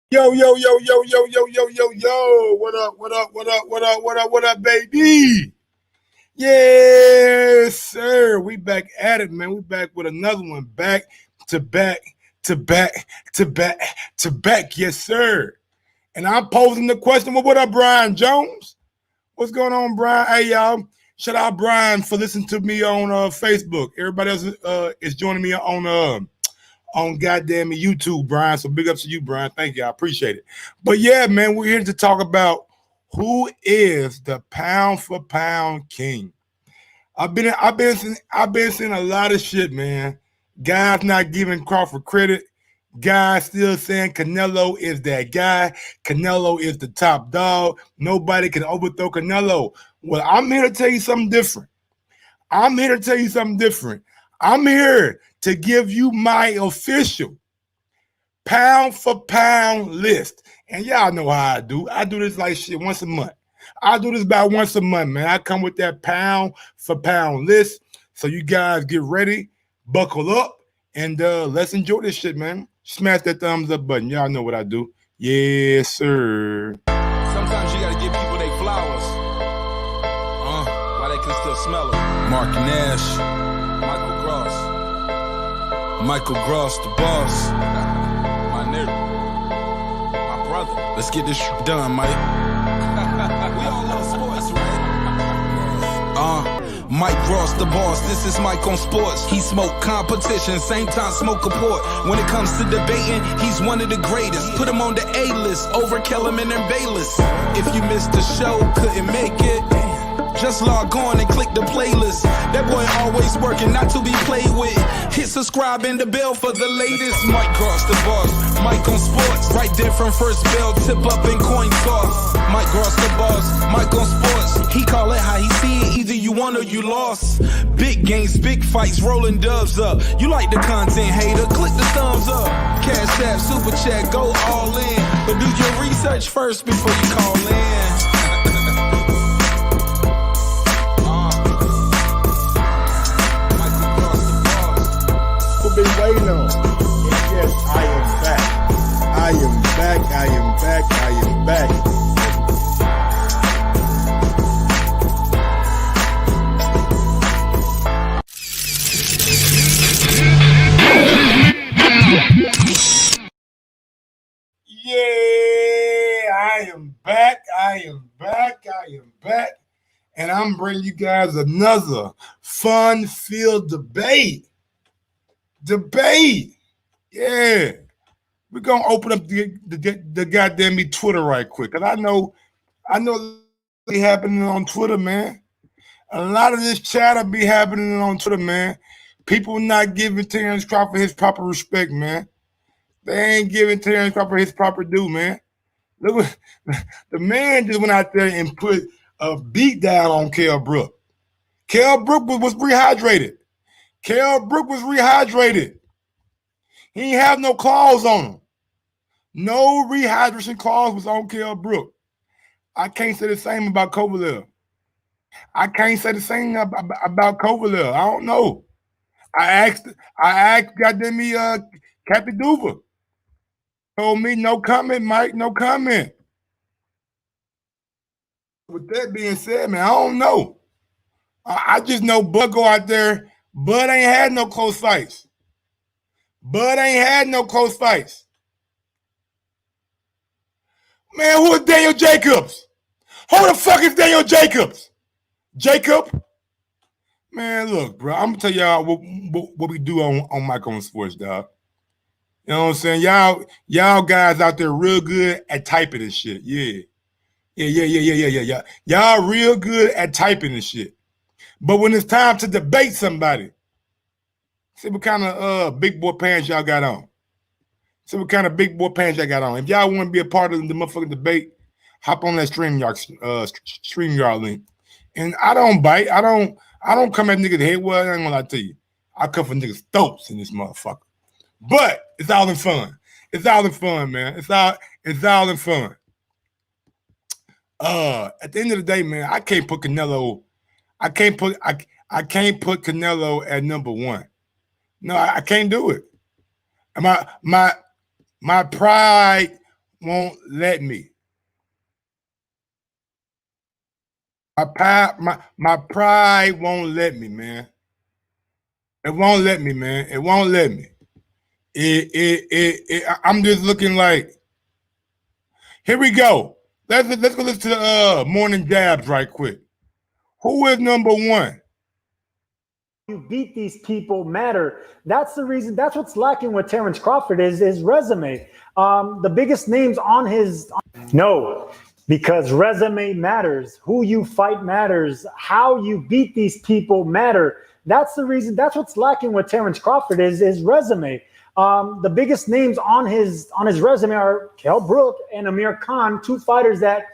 Yo, yo, yo, yo, yo, yo, yo, yo, yo. What up, what up, what up, what up, what up, what up, baby? Yes, sir. We back at it, man. We back with another one. Back to back to back to back to back. Yes, sir. And I'm posing the question, well, what up, Brian Jones? What's going on, Brian? Hey, y'all. Shout out Brian for listening to me on Facebook. Everybody else is joining me on goddamn YouTube, Brian. So big ups to you, Brian. Thank you. I appreciate it. But yeah, man, we're here to talk about who is the pound for pound king. I've been seeing a lot of shit, man. Guys not giving Crawford credit. Guys still saying Canelo is that guy. Canelo is the top dog. Nobody can overthrow Canelo. Well, I'm here to tell you something different. I'm here to give you my official pound for pound list. And y'all know how I do. I do this like shit once a month. I do this about once a month, man. I come with that pound for pound list. So you guys get ready, buckle up, and let's enjoy this shit, man. Smash that thumbs up button. Y'all know what I do. Yes, sir. Sometimes you gotta give people their flowers. While they can still smell them. Mark Nash. Michael Gross, the boss. My nigga. My brother. Let's get this done, Mike. We all love sports, right? Mike Gross, the boss. This is Mike on sports. He smoke competition, same time smoke a port. When it comes to debating, he's one of the greatest. Put him on the A-list over Kellerman and Bayless. If you missed the show, couldn't make it, just log on and click the playlist. That boy always working, not to be played with. Hit subscribe and the bell for the latest. Mike Gross, the boss. Mike on sports. Right there from first bell, tip up and coin toss. Mike Gross, the boss. Mike on sports. He call it how he see it. Either you won or you lost. Big games, big fights, rolling dubs up. You like the content, hater? Click the thumbs up. Cashapp, super chat, go all in. But do your research first before you call in. Been waiting on. Yes, I am back. I am back. I am back. I am back. Yeah, I am back. I am back. I am back. And I'm bringing you guys another fun-filled debate. Yeah. We're gonna open up the goddamn me Twitter right quick. Cause I know be happening on Twitter, man. A lot of this chatter be happening on Twitter, man. People not giving Terrence Crawford his proper respect, man. They ain't giving Terrence Crawford his proper due, man. Look, the man just went out there and put a beat down on Kell Brook. Kell Brook was rehydrated. Kell Brook was rehydrated. He ain't have no claws on him. No rehydration clause was on Kell Brook. I can't say the same about Kovalev. I can't say the same about Kovalev. I don't know. I asked goddamn me Cappy Duva. Told me no comment, Mike, no comment. With that being said, man, I don't know. I just know Bud go out there. Bud ain't had no close fights. Man, who is Daniel Jacobs? Who the fuck is Daniel Jacobs? Jacob? Man, look, bro, I'm gonna tell y'all what we do on Mike on Sports, dog. You know what I'm saying? Y'all guys out there real good at typing and shit. Yeah. Y'all real good at typing and shit. But when it's time to debate somebody, see what kind of big boy pants y'all got on. If y'all want to be a part of the motherfucking debate, hop on that StreamYard link. And I don't bite. I don't come at niggas' head. Well, I ain't gonna lie to you. I come for niggas' throats in this motherfucker. But it's all in fun. Man. It's all in fun. At the end of the day, man, I can't put Canelo at number one. No, I can't do it. My pride won't let me. My pride won't let me, man. It won't let me, man. It won't let me. I'm just looking like, here we go. Let's go listen to the morning dabs right quick. Who is number one? You beat these people matter. That's the reason. That's what's lacking with Terrence Crawford is his resume. The biggest names on his no, because resume matters. Who you fight matters. How you beat these people matter. That's the reason. That's what's lacking with Terrence Crawford is his resume. The biggest names on his resume are Kell Brook and Amir Khan, two fighters that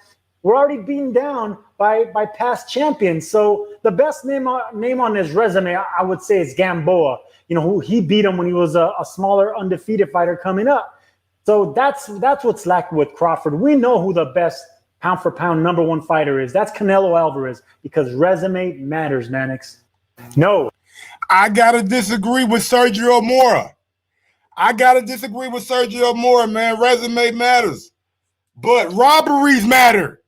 were already beaten down by past champions. So the best name on his resume, I would say, is Gamboa. You know, who he beat him when he was a smaller undefeated fighter coming up. So that's what's lacking with Crawford. We know who the best pound for pound number one fighter is. That's Canelo Alvarez, because resume matters, Mannix. No. I gotta disagree with Sergio Mora. Man. Resume matters. But robberies matter.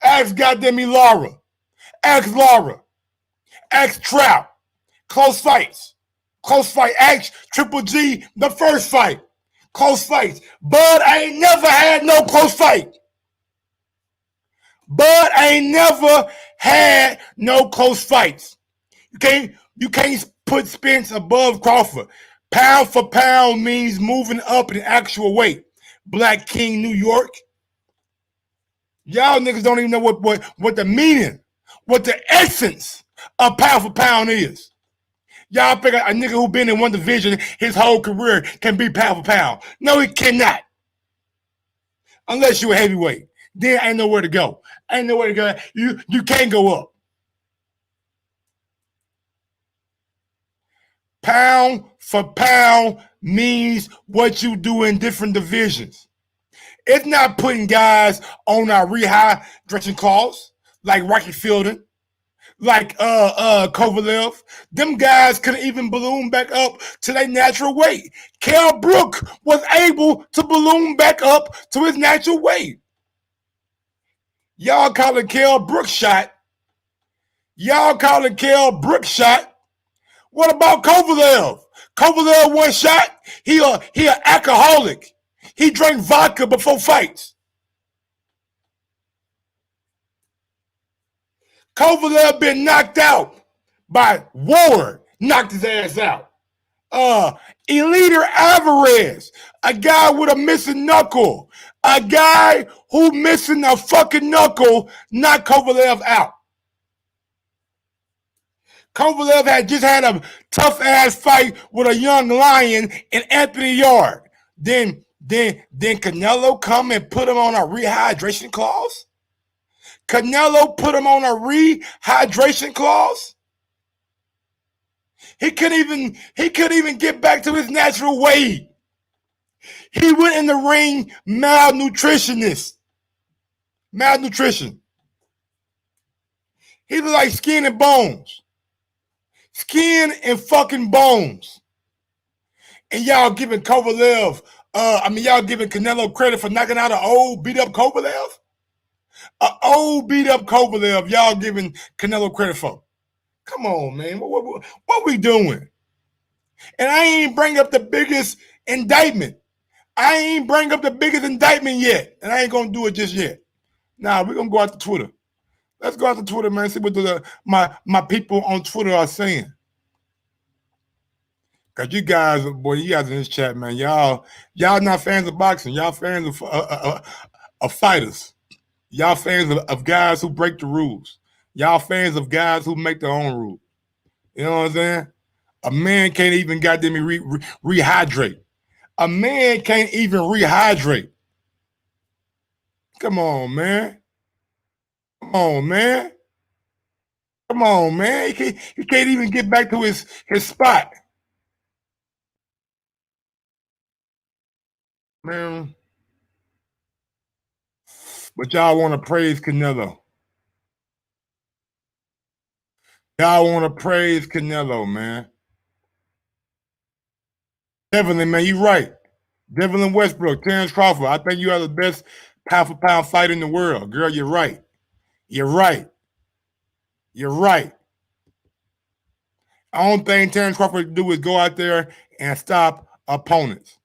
Ask goddamn me Laura. Ask Trout. Close fights. Ask Triple G, the first fight. Close fights. Bud ain't never had no close fight. You can't put Spence above Crawford. Pound for pound means moving up in actual weight. Black King, New York. Y'all niggas don't even know what the meaning, what the essence of pound for pound is. Y'all think a nigga who been in one division his whole career can be pound for pound. No, he cannot. Unless you're a heavyweight. Then ain't nowhere to go. You can't go up. Pound for pound means what you do in different divisions. It's not putting guys on our rehydration clause like Rocky Fielding, like Kovalev. Them guys couldn't even balloon back up to their natural weight. Kell Brook was able to balloon back up to his natural weight. Y'all call it Kell Brook shot. What about Kovalev? Kovalev one shot. He an alcoholic. He drank vodka before fights. Kovalev been knocked out by Ward. Knocked his ass out. Eliter Alvarez, a guy with a missing knuckle. A guy who missing a fucking knuckle knocked Kovalev out. Kovalev had just had a tough ass fight with a young lion in Anthony Yard. Then Canelo come and put him on a rehydration clause? He couldn't even get back to his natural weight. He went in the ring malnutrition. He looked like skin and bones. Skin and fucking bones. And y'all giving Kovalev, y'all giving Canelo credit for knocking out an old beat up Kovalev? Y'all giving Canelo credit for. Come on, man. What we doing? And I ain't bring up the biggest indictment. yet. And I ain't going to do it just yet. Nah, we're going to go out to Twitter. Let's go out to Twitter, man. See what my people on Twitter are saying. Because you guys in this chat, man, y'all not fans of boxing. Y'all fans of fighters. Y'all fans of guys who break the rules. Y'all fans of guys who make their own rules. You know what I'm saying? A man can't even goddamn rehydrate. A man can't even rehydrate. Come on, man. He can't even get back to his spot. Man. But y'all want to praise Canelo. Man. Definitely, man, you're right. Devlin Westbrook, Terrence Crawford. I think you are the best pound-for-pound fighter in the world. Girl, you're right. You're right. You're right. The only thing Terrence Crawford can do is go out there and stop opponents.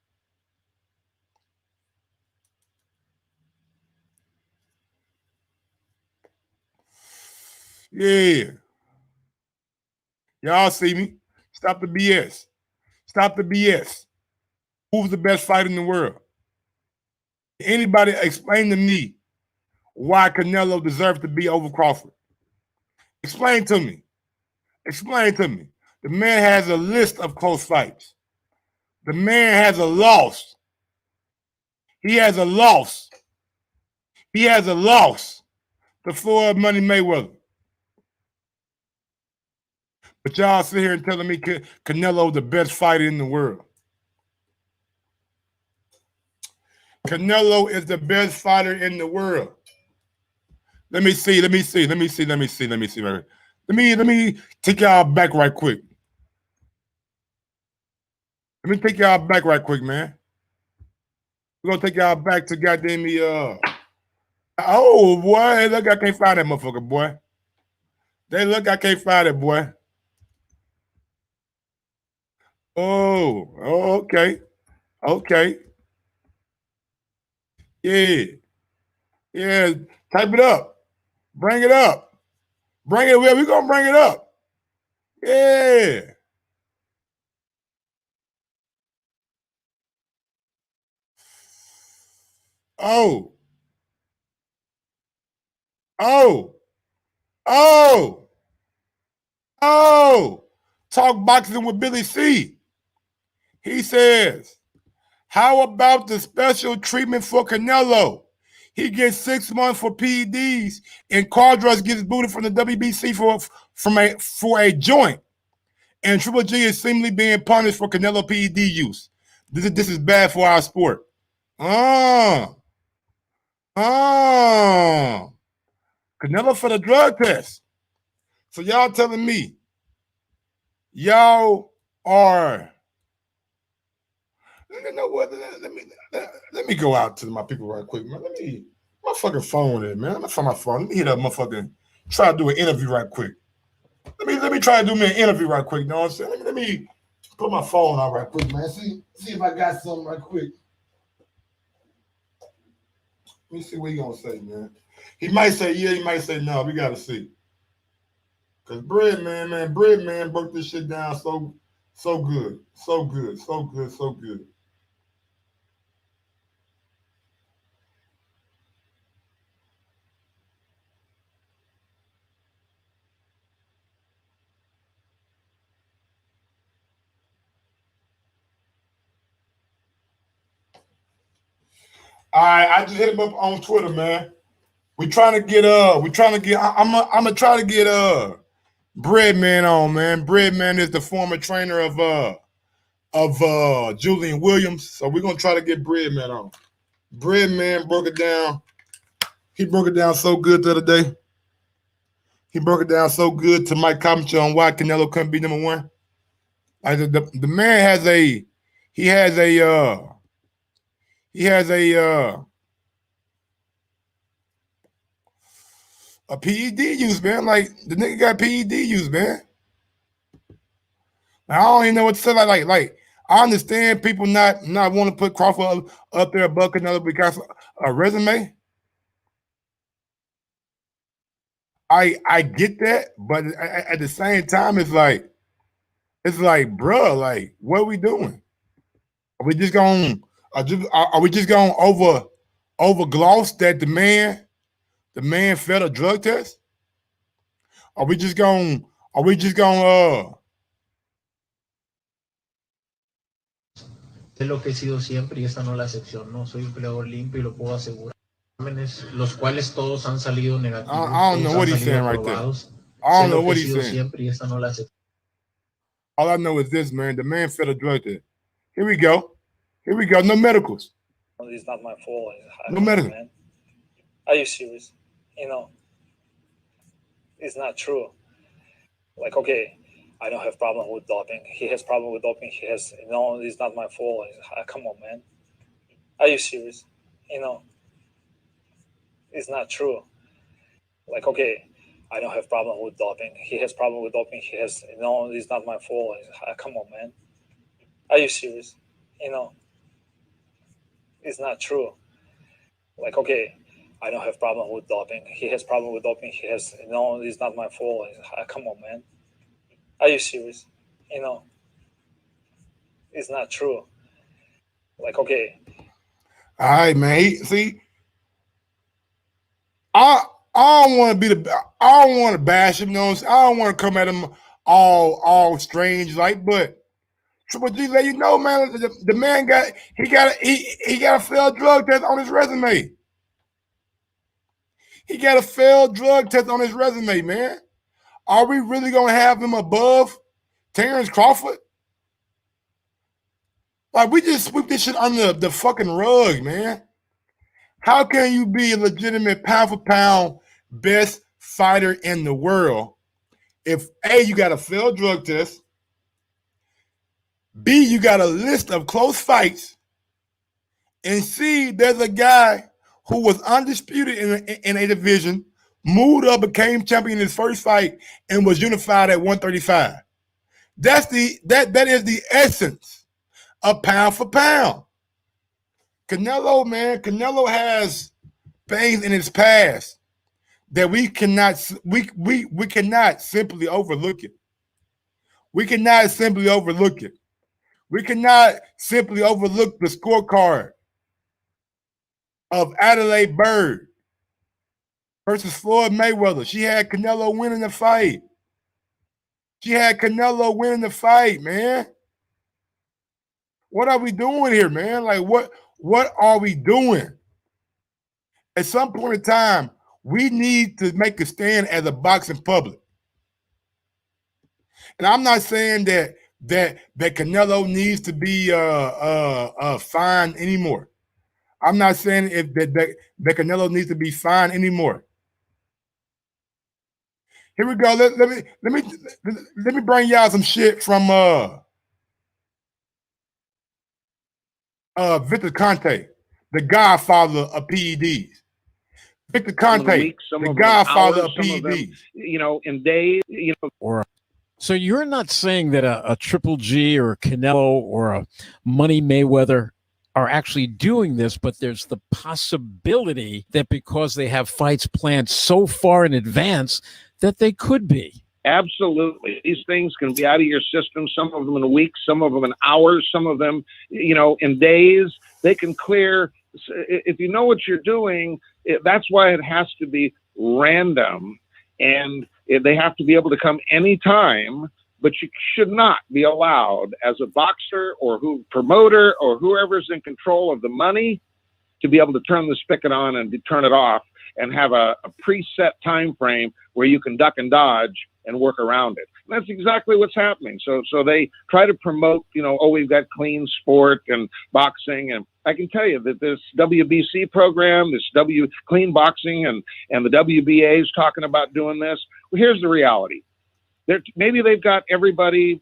Yeah. Y'all see me. Stop the BS. Stop the BS. Who's the best fighter in the world? Anybody explain to me why Canelo deserves to be over Crawford? Explain to me. Explain to me. The man has a list of close fights. The man has a loss. He has a loss. He has a loss to Floyd Money Mayweather. But y'all sit here and telling me Canelo the best fighter in the world. Canelo is the best fighter in the world. Let me see. Let me take y'all back right quick. Let me take y'all back right quick, man. We're gonna take y'all back to goddamn me. Oh boy, look, I can't find that motherfucker, boy. Look, I can't find it, boy. Oh, okay. Okay. Yeah. Yeah. Type it up. Bring it up. Bring it. We're gonna bring it up. Yeah. Oh. Oh. Oh. Oh. Talk boxing with Billy C. He says, how about the special treatment for Canelo? He gets 6 months for PEDs, and Cardruss gets booted from the WBC for a joint. And Triple G is seemingly being punished for Canelo PED use. This is bad for our sport. Canelo for the drug test. So y'all telling me y'all are. You know what? Let me go out to my people right quick, man. My fucking phone in, man. Let me find my phone. Let me hit up motherfucking. Try to do an interview right quick. Let me try to do me an interview right quick. You know what I'm saying? Let me put my phone on right quick, man. See if I got something right quick. Let me see what he gonna say, man. He might say yeah, he might say no. We gotta see. Cause Bread Man broke this shit down so good. So good. All right, I just hit him up on Twitter, man. I'm gonna try to get Breadman on, man. Breadman is the former trainer of Julian Williams. So we're gonna try to get Breadman on. Breadman broke it down. He broke it down so good the other day. He broke it down so good to Mike commentary on why Canelo couldn't be number one. Like the man has a PED use, man. Like the nigga got PED use, man. I don't even know what to say. Like I understand people not want to put Crawford up there above Canelo because of a resume. I get that, but at the same time, it's like, bro, like, what are we doing? Are we just going? Are we just going over gloss that the man failed a drug test? Are we just going? Es lo que he sido siempre y esta no es la excepción, ¿no? Soy un peleador limpio y lo puedo asegurar. Los cuales todos han salido negativos. I don't know what he's saying right there. I don't know what he's saying. Siempre y esta no es la excepción. All I know is this, man. The man failed a drug test. Here we go. No medicals. It's not my fault. No medicals. Man. Are you serious? You know, it's not true. Like, okay, I don't have problem with doping. He has problem with doping. It's not my fault. Come on, man. Are you serious? It's not true. Like, okay, I don't have problem with doping. He has problem with doping. He has, it's not my fault. Come on, man. Are you serious? It's not true. Like, okay, I don't have problem with doping. He has problem with doping. He has, it's not my fault. Come on, man. Are you serious? It's not true. Like, okay. All right, man. See, I don't want to I don't want to bash him. I don't want to come at him all strange like, but Triple G let you know, man. The man got a failed drug test on his resume. He got a failed drug test on his resume, man. Are we really gonna have him above Terrence Crawford? Like, we just sweep this shit under the fucking rug, man. How can you be a legitimate pound for pound best fighter in the world if A, you got a failed drug test, B, you got a list of close fights, and C, there's a guy who was undisputed in a division, moved up, became champion in his first fight, and was unified at 135. That is the essence of pound for pound. Canelo, man, Canelo has things in his past that we cannot simply overlook it. We cannot simply overlook it. We cannot simply overlook the scorecard of Adelaide Bird versus Floyd Mayweather. She had Canelo winning the fight. Man. What are we doing here, man? Like, what are we doing? At some point in time, we need to make a stand as a boxing public. And I'm not saying that Canelo needs to be fined anymore. I'm not saying that Canelo needs to be fined anymore. Here we go. Let me bring y'all some shit from Victor Conte, the godfather of PEDs. Victor Conte, the godfather of PEDs. In days, So you're not saying that a Triple G or a Canelo or a Money Mayweather are actually doing this, but there's the possibility that because they have fights planned so far in advance that they could be. Absolutely. These things can be out of your system, some of them in weeks, some of them in hours, some of them, in days. They can clear. If you know what you're doing, that's why it has to be random, and they have to be able to come anytime, but you should not be allowed as a boxer or promoter or whoever's in control of the money to be able to turn the spigot on and turn it off and have a preset time frame where you can duck and dodge and work around it. And that's exactly what's happening. So they try to promote, we've got clean sport and boxing. And I can tell you that this WBC program, this clean boxing and the WBA is talking about doing this. Well, here's the reality. Maybe they've got everybody,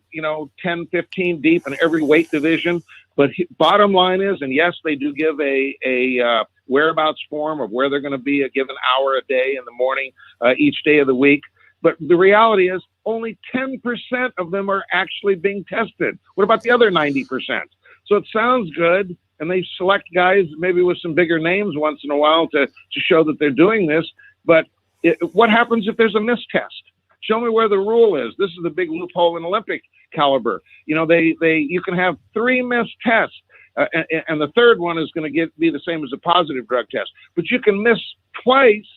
10, 15 deep in every weight division. But bottom line is, and yes, they do give a whereabouts form of where they're going to be a given hour a day in the morning, each day of the week. But the reality is only 10% of them are actually being tested. What about the other 90%? So it sounds good, and they select guys maybe with some bigger names once in a while to show that they're doing this. But what happens if there's a mistest? Show me where the rule is. This is the big loophole in Olympic caliber. You can have 3 missed tests, and the third one is going to be the same as a positive drug test. But you can miss twice,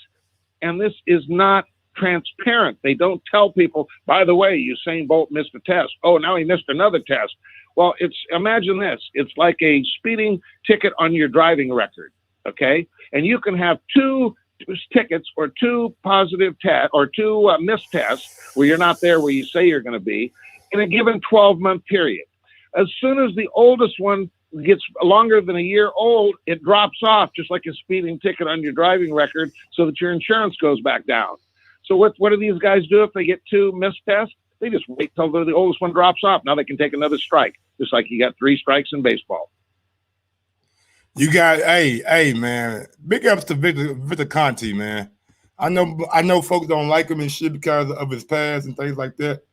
and this is not transparent. They don't tell people, by the way, Usain Bolt missed a test. Oh, now he missed another test. Well, imagine this. It's like a speeding ticket on your driving record, okay? And you can have 2 tickets or 2 positive tests or 2 missed tests where you're not there where you say you're going to be in a given 12-month period. As soon as the oldest one gets longer than a year old, it drops off just like a speeding ticket on your driving record so that your insurance goes back down. So what do these guys do if they get 2 missed tests? They just wait till the oldest one drops off. Now they can take another strike, just like you got 3 strikes in baseball. You got, hey, man. Big ups to Victor Conti, man. I know folks don't like him and shit because of his past and things like that.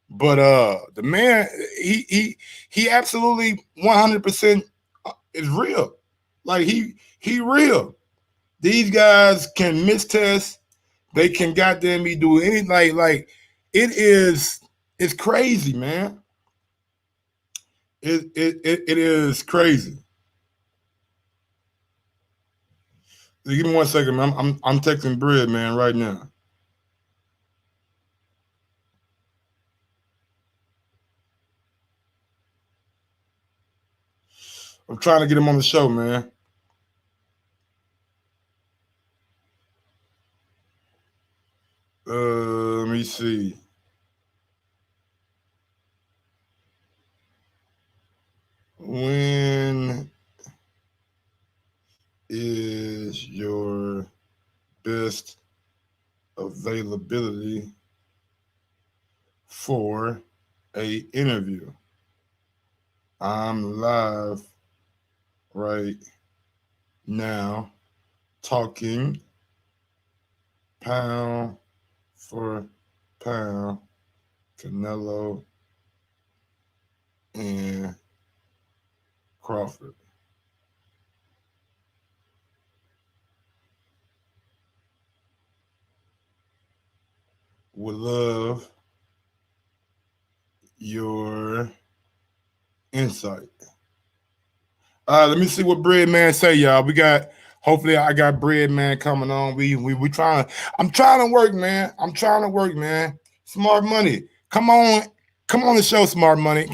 But the man, he absolutely 100% is real. Like he real. These guys can mistest. They can goddamn me do anything. Like it's crazy, man. It is crazy. Give me 1 second, man. I'm texting Bread, man, right now. I'm trying to get him on the show, man. Let me see. When is your best availability for a interview? I'm live right now talking pound for pound Canelo and Crawford. Would love your insight. Let me see what Bread Man say, y'all. We got, hopefully I got Bread Man coming on. We trying. I'm trying to work, man. Smart Money. Come on the show, Smart Money.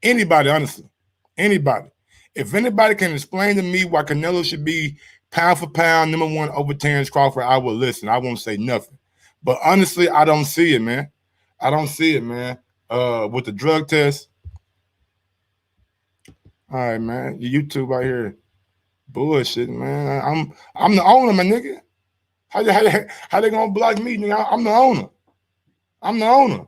Anybody, honestly. Anybody. If anybody can explain to me why Canelo should be pound for pound #1 over Terrence Crawford, I will listen. I won't say nothing. But honestly, I don't see it, man. With the drug test. All right, man. Your YouTube out here bullshit, man. I'm the owner, my nigga. How they gonna block me, nigga? I'm the owner.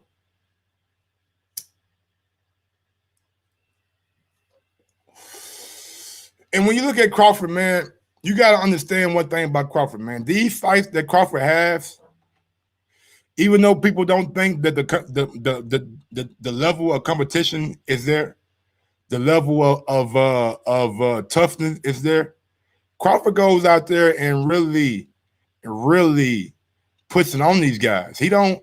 And when you look at Crawford, man, you got to understand one thing about Crawford, man. These fights that Crawford has, even though people don't think that the level of competition is there, the level of toughness is there, Crawford goes out there and really puts it on these guys. He don't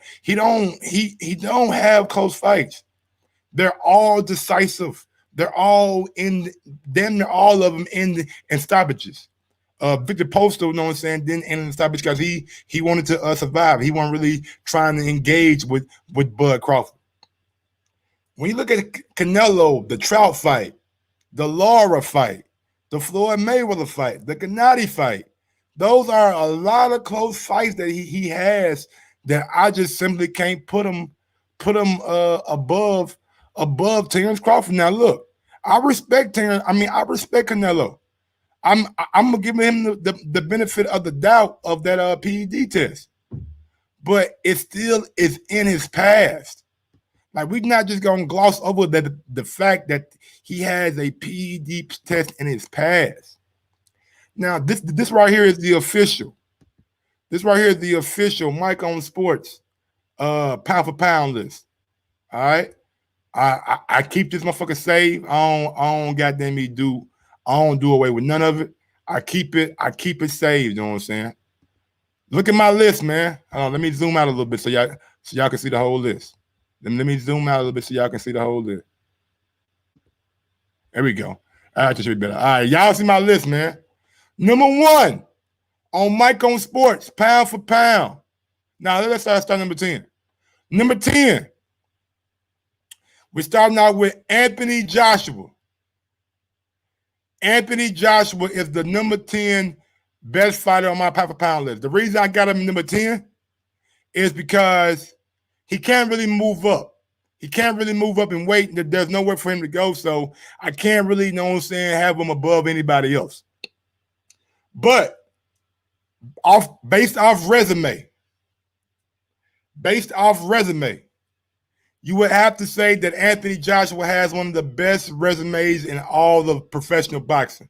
have close fights. They're all decisive. They're all damn near all of them in stoppages. Victor Postal, you know what I'm saying, didn't end in stoppage because he wanted to survive. He wasn't really trying to engage with Bud Crawford. When you look at Canelo, the Trout fight, the Lara fight, the Floyd Mayweather fight, the Gennady fight, those are a lot of close fights that he has that I just simply can't put him above Terrence Crawford. Now look, I respect Terrence. I respect Canelo. I'm gonna give him the benefit of the doubt of that PED test, but it still is in his past. Like, we're not just gonna gloss over the fact that he has a PED test in his past. Now, this right here is the official. This right here is the official Mike on Sports pound for pound list. All right. I keep this motherfucker saved. I don't goddamn me do. I don't do away with none of it. I keep it saved. You know what I'm saying? Look at my list, man. Let me zoom out a little bit so y'all can see the whole list. Let me zoom out a little bit so y'all can see the whole list. There we go. All right, that should be better. All right, y'all see my list, man. #1 on Mike on Sports, pound for pound. Now let's start number 10. Number 10. We're starting out with Anthony Joshua. Anthony Joshua is the number 10 best fighter on my pound for pound list. The reason I got him number 10 is because he can't really move up. He can't really move up in weight. There's nowhere for him to go. So I can't really, you know what I'm saying, have him above anybody else. But based off resume, you would have to say that Anthony Joshua has one of the best resumes in all of professional boxing.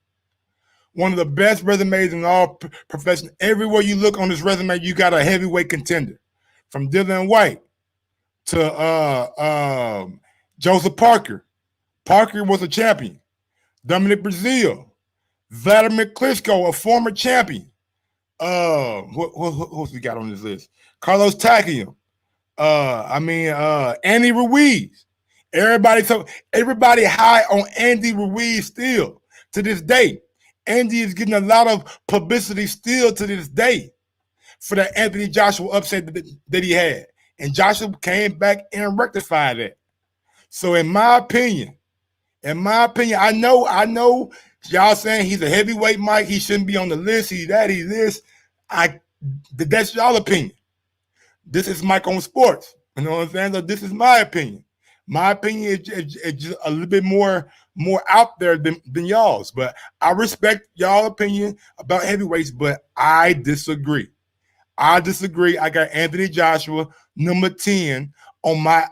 one of the best resumes in all profession. Everywhere you look on this resume, you got a heavyweight contender, from Dylan White to Joseph Parker. Parker was a champion. Dominic Brazil, Vladimir Klitschko, a former champion. Who else we got on this list? Carlos Takam. Andy Ruiz. Everybody high on Andy Ruiz still to this day. Andy is getting a lot of publicity still to this day for that Anthony Joshua upset that he had. And Joshua came back and rectified that. So in my opinion, I know y'all saying he's a heavyweight, Mike. He shouldn't be on the list. He's that, he's this. That's y'all opinion. This is Mike on Sports. You know what I'm saying? So this is my opinion. My opinion is just a little bit more out there than y'all's. But I respect y'all opinion about heavyweights, but I disagree. I got Anthony Joshua, number 10, on my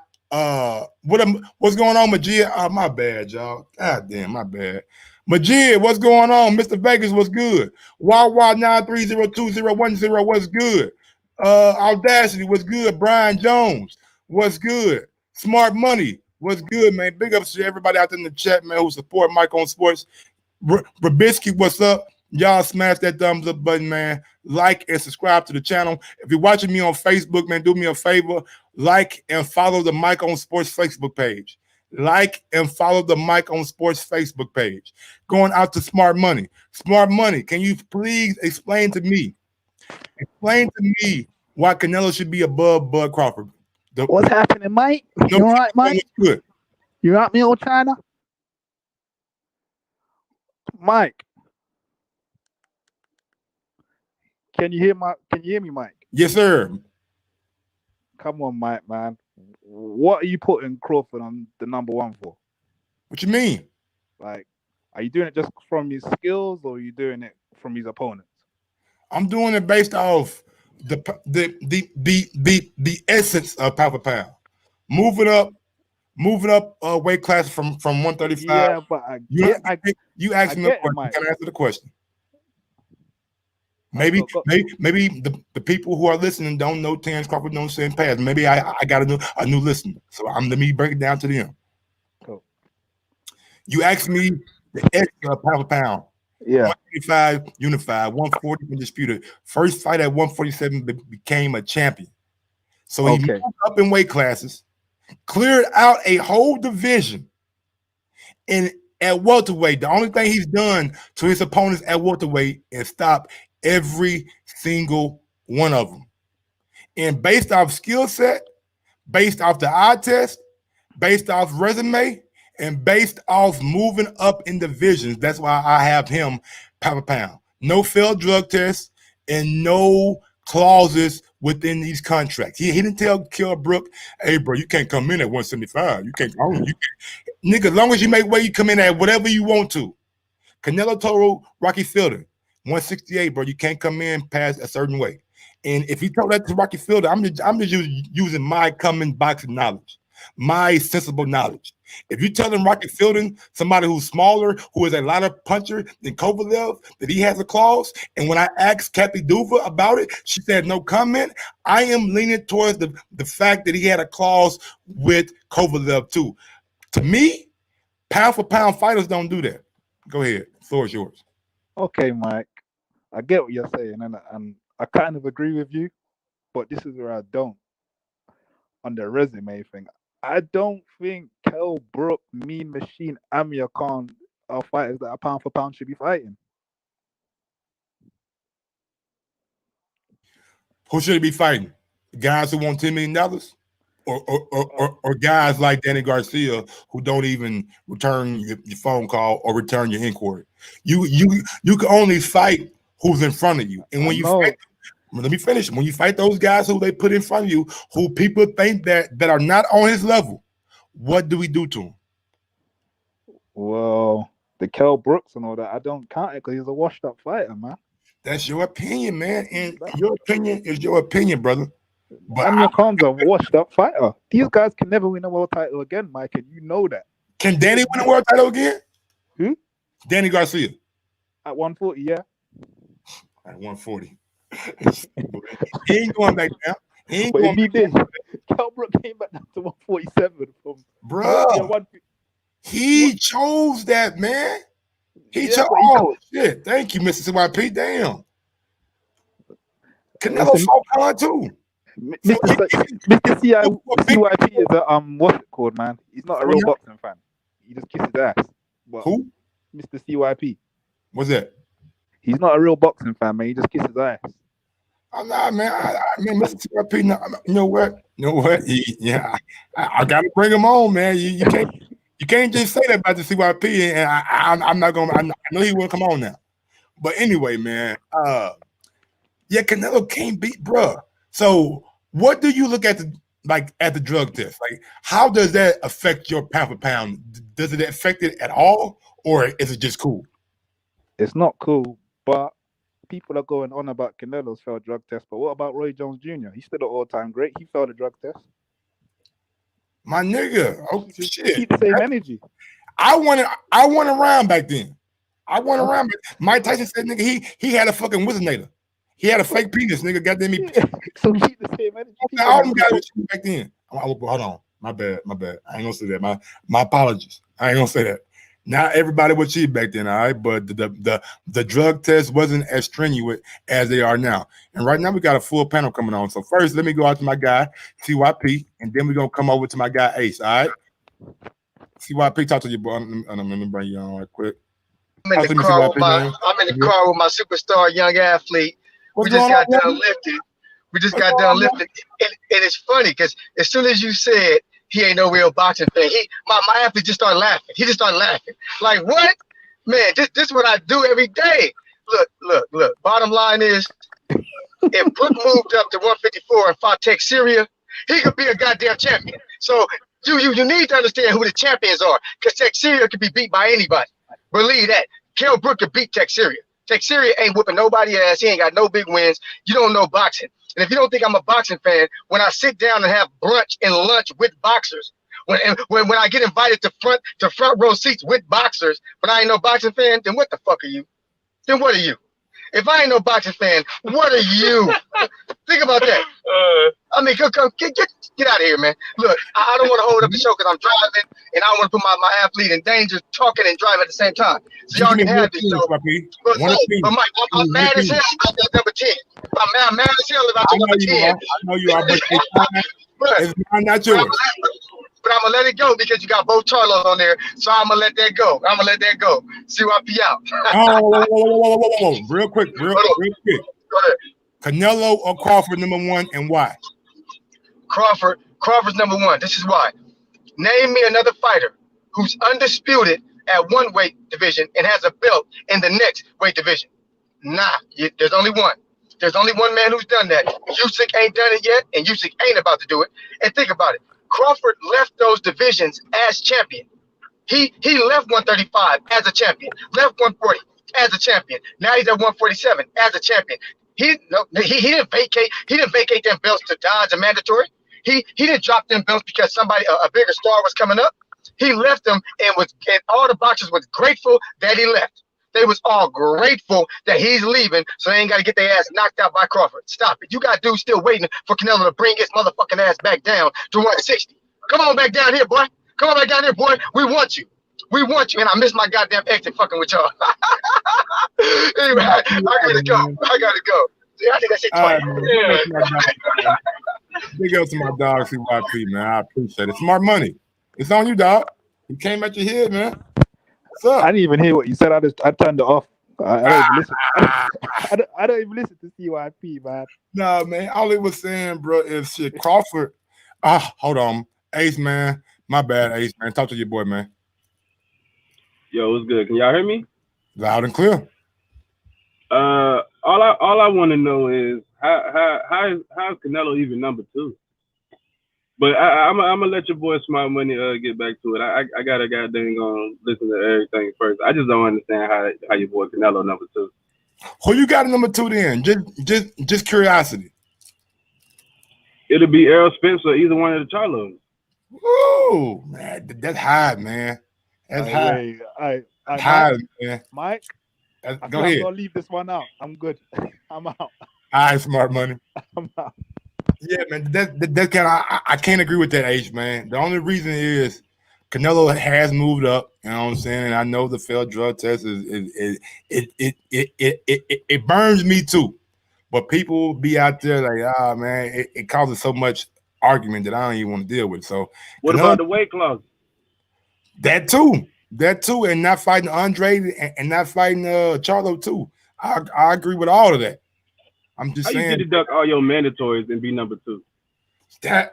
what's going on, Majid? My bad, y'all. God damn, my bad. Majid, what's going on? Mr. Vegas, what's good? Wawa 9302010, what's good? Audacity, what's good? Brian Jones, what's good? Smart Money, what's good, man? Big ups to everybody out there in the chat, man, who support Mike on Sports. Rabisky, what's up? Y'all smash that thumbs up button, man. Like and subscribe to the channel. If you're watching me on Facebook, man, do me a favor. Like and follow the Mike on Sports Facebook page. Like and follow the Mike on Sports Facebook page. Going out to Smart Money. Smart Money, can you please explain to me why Canelo should be above Bud Crawford? What's happening, Mike? You all right, Mike? Good. You got me, old China? Mike. Can you hear me, Mike? Yes, sir. Come on, Mike, man. What are you putting Crawford on the number 1 for? What you mean? Like, are you doing it just from his skills, or are you doing it from his opponents? I'm doing it based off the essence of pound for pound. Moving up weight class from 135. Yeah, but you asked me a question. Mike. Can I answer the question? Maybe the people who are listening don't know Terrence Crawford, don't say in past. Maybe I got a new listener. So let me break it down to them. Cool. You asked me the extra pound for pound. Yeah. 135 unified, 140 undisputed. First fight at 147 became a champion. So he moved up in weight classes, cleared out a whole division. And at welterweight, the only thing he's done to his opponents at welterweight is stop every single one of them. And based off skill set, based off the eye test, based off resume, and based off moving up in divisions, that's why I have him pound for pound. No failed drug tests and no clauses within these contracts. He didn't tell Kell Brook, hey, bro, you can't come in at 175. You can't. Nigga, as long as you make weight, you come in at whatever you want to. Canelo told Rocky Fielding, 168, bro, you can't come in past a certain weight. And if he told that to Rocky Fielding, I'm just using my common boxing knowledge, my sensible knowledge. If you tell him Rocky Fielding, somebody who's smaller, who is a lighter puncher than Kovalev, that he has a clause, and when I asked Kathy Duva about it, she said no comment. I am leaning towards the fact that he had a clause with Kovalev too. To me, pound for pound fighters don't do that. Go ahead. The floor is yours. Okay, Mike. I get what you're saying, and I kind of agree with you, but this is where I don't. On the resume thing, I don't think Kell Brook, Mean Machine, Amir Khan are fighters that are pound for pound should be fighting. Who should he be fighting? Guys who want $10 million? Or guys like Danny Garcia who don't even return your phone call or return your inquiry? You can only fight who's in front of you. And when you fight, let me finish. When you fight those guys who they put in front of you, who people think that are not on his level, what do we do to him? Well, the Kell Brooks and all that, I don't count it because he's a washed up fighter, man. That's your opinion, man. And your opinion is your opinion, brother. But Amir Khan's a washed up fighter. These guys can never win a world title again, Mike, and you know that. Can Danny win a world title again? Who? Danny Garcia. At 140, yeah. At 140. He ain't going back down. He ain't But going if he back did, Kell Brook came back down to 147 from Bruh, he chose that, man. He chose. Oh, shit. Thank you, Mr. CYP. Damn. Canelo fought Khan, too. Mr. CYP is a what's it called, man? He's not a real boxing fan. He just kisses ass. But who? Mr. CYP. What's that? He's not a real boxing fan, man. He just kisses ass. I'm not, man. I mean, Mr. CYP. You know what? Yeah, I gotta bring him on, man. You can't just say that about the CYP, and I'm not gonna. I know he will come on now. But anyway, man. Yeah, Canelo can't beat, bruh. So, what do you look at the drug test? Like, how does that affect your pound for pound? Does it affect it at all, or is it just cool? It's not cool, but people are going on about Canelo's failed drug test. But what about Roy Jones Jr.? He's still an all-time great. He failed a drug test. My nigga, oh shit! Keep the same energy. I went around back then. I went around. Mike Tyson said, nigga, he had a fucking Wizinator. He had a fake penis, nigga. Goddamn me. So keep the same energy. All them guys was back then. Hold on. My bad. I ain't gonna say that. My apologies. I ain't gonna say that. Not everybody was cheap back then, all right? But the drug test wasn't as strenuous as they are now. And right now we got a full panel coming on. So first, let me go out to my guy, CYP, and then we're gonna come over to my guy Ace, all right? CYP, talk to you, boy. Let me bring you on right quick. I'm in the car with my superstar young athlete. We just got done lifting. And it's funny because as soon as you said he ain't no real boxing fan, my athlete just started laughing. He just started laughing. Like, what? Man, this is what I do every day. Look. Bottom line is, if Brook moved up to 154 and fought Teixeira, he could be a goddamn champion. So you need to understand who the champions are, because Teixeira could be beat by anybody. Believe that. Kell Brook could beat Teixeira. Teixeira ain't whooping nobody's ass. He ain't got no big wins. You don't know boxing. And if you don't think I'm a boxing fan, when I sit down and have brunch and lunch with boxers, when I get invited to front row seats with boxers, but I ain't no boxing fan, then what the fuck are you? Then what are you? If I ain't no boxing fan, what are you? Think about that. I mean, get out of here, man. Look, I don't want to hold up the show because I'm driving, and I don't want to put my athlete in danger talking and driving at the same time. So y'all can have this show. But Mike, I'm mad as hell about that number 10. I'm mad as hell about the number 10. I know you are, but it's not yours. But I'm going to let it go because you got both Charlos on there. So I'm going to let that go. CYP out. Whoa. Real quick. Go ahead. Canelo or Crawford, number one, and why? Crawford's number one. This is why. Name me another fighter who's undisputed at one weight division and has a belt in the next weight division. There's only one. There's only one man who's done that. Usyk ain't done it yet, and Usyk ain't about to do it. And think about it. Crawford left those divisions as champion. He left 135 as a champion, left 140 as a champion. Now he's at 147 as a champion. He didn't vacate them belts to dodge a mandatory. He didn't drop them belts because somebody a bigger star was coming up. He left them and all the boxers was grateful that he left. They was all grateful that he's leaving, so they ain't got to get their ass knocked out by Crawford. Stop it. You got dudes still waiting for Canelo to bring his motherfucking ass back down to 160. Come on back down here, boy. Come on back down here, boy. We want you. And I miss my goddamn exit fucking with y'all. Anyway, I gotta go. Yeah, I think I said twice. Big up to my dog, CYP, man. I appreciate it. Smart money. It's on you, dog. You came at your head, man. What's up? I didn't even hear what you said. I turned it off. I don't even listen. I don't even listen to CYP, man. No, man. All it was saying, bro, is shit. Crawford. Hold on. Ace, man. My bad, Ace, man. Talk to your boy, man. Yo, what's good? Can y'all hear me? Loud and clear. All I want to know is how's Canelo even number 2? But I'm gonna let your boy Smart Money get back to it. I gotta goddamn listen to everything first. I just don't understand how your boy Canelo number 2. Who you got at number 2 then? Just curiosity. It'll be Errol Spence or either one of the Charlos. Ooh, man, that's high, man. That's high. Hey, high, man. Mike. Go ahead. I'm gonna leave this one out. I'm good. I'm out. All right, smart money. I'm out. Yeah, man. That kind of I can't agree with that, H, man. The only reason is Canelo has moved up. You know what I'm saying? And I know the failed drug test it burns me too. But people be out there like, man, it causes so much argument that I don't even want to deal with. So what Canelo, about the weight clause? That too, and not fighting Andre and not fighting Charlo too. I agree with all of that. I'm just saying. How you deduct all your mandatories and be number 2?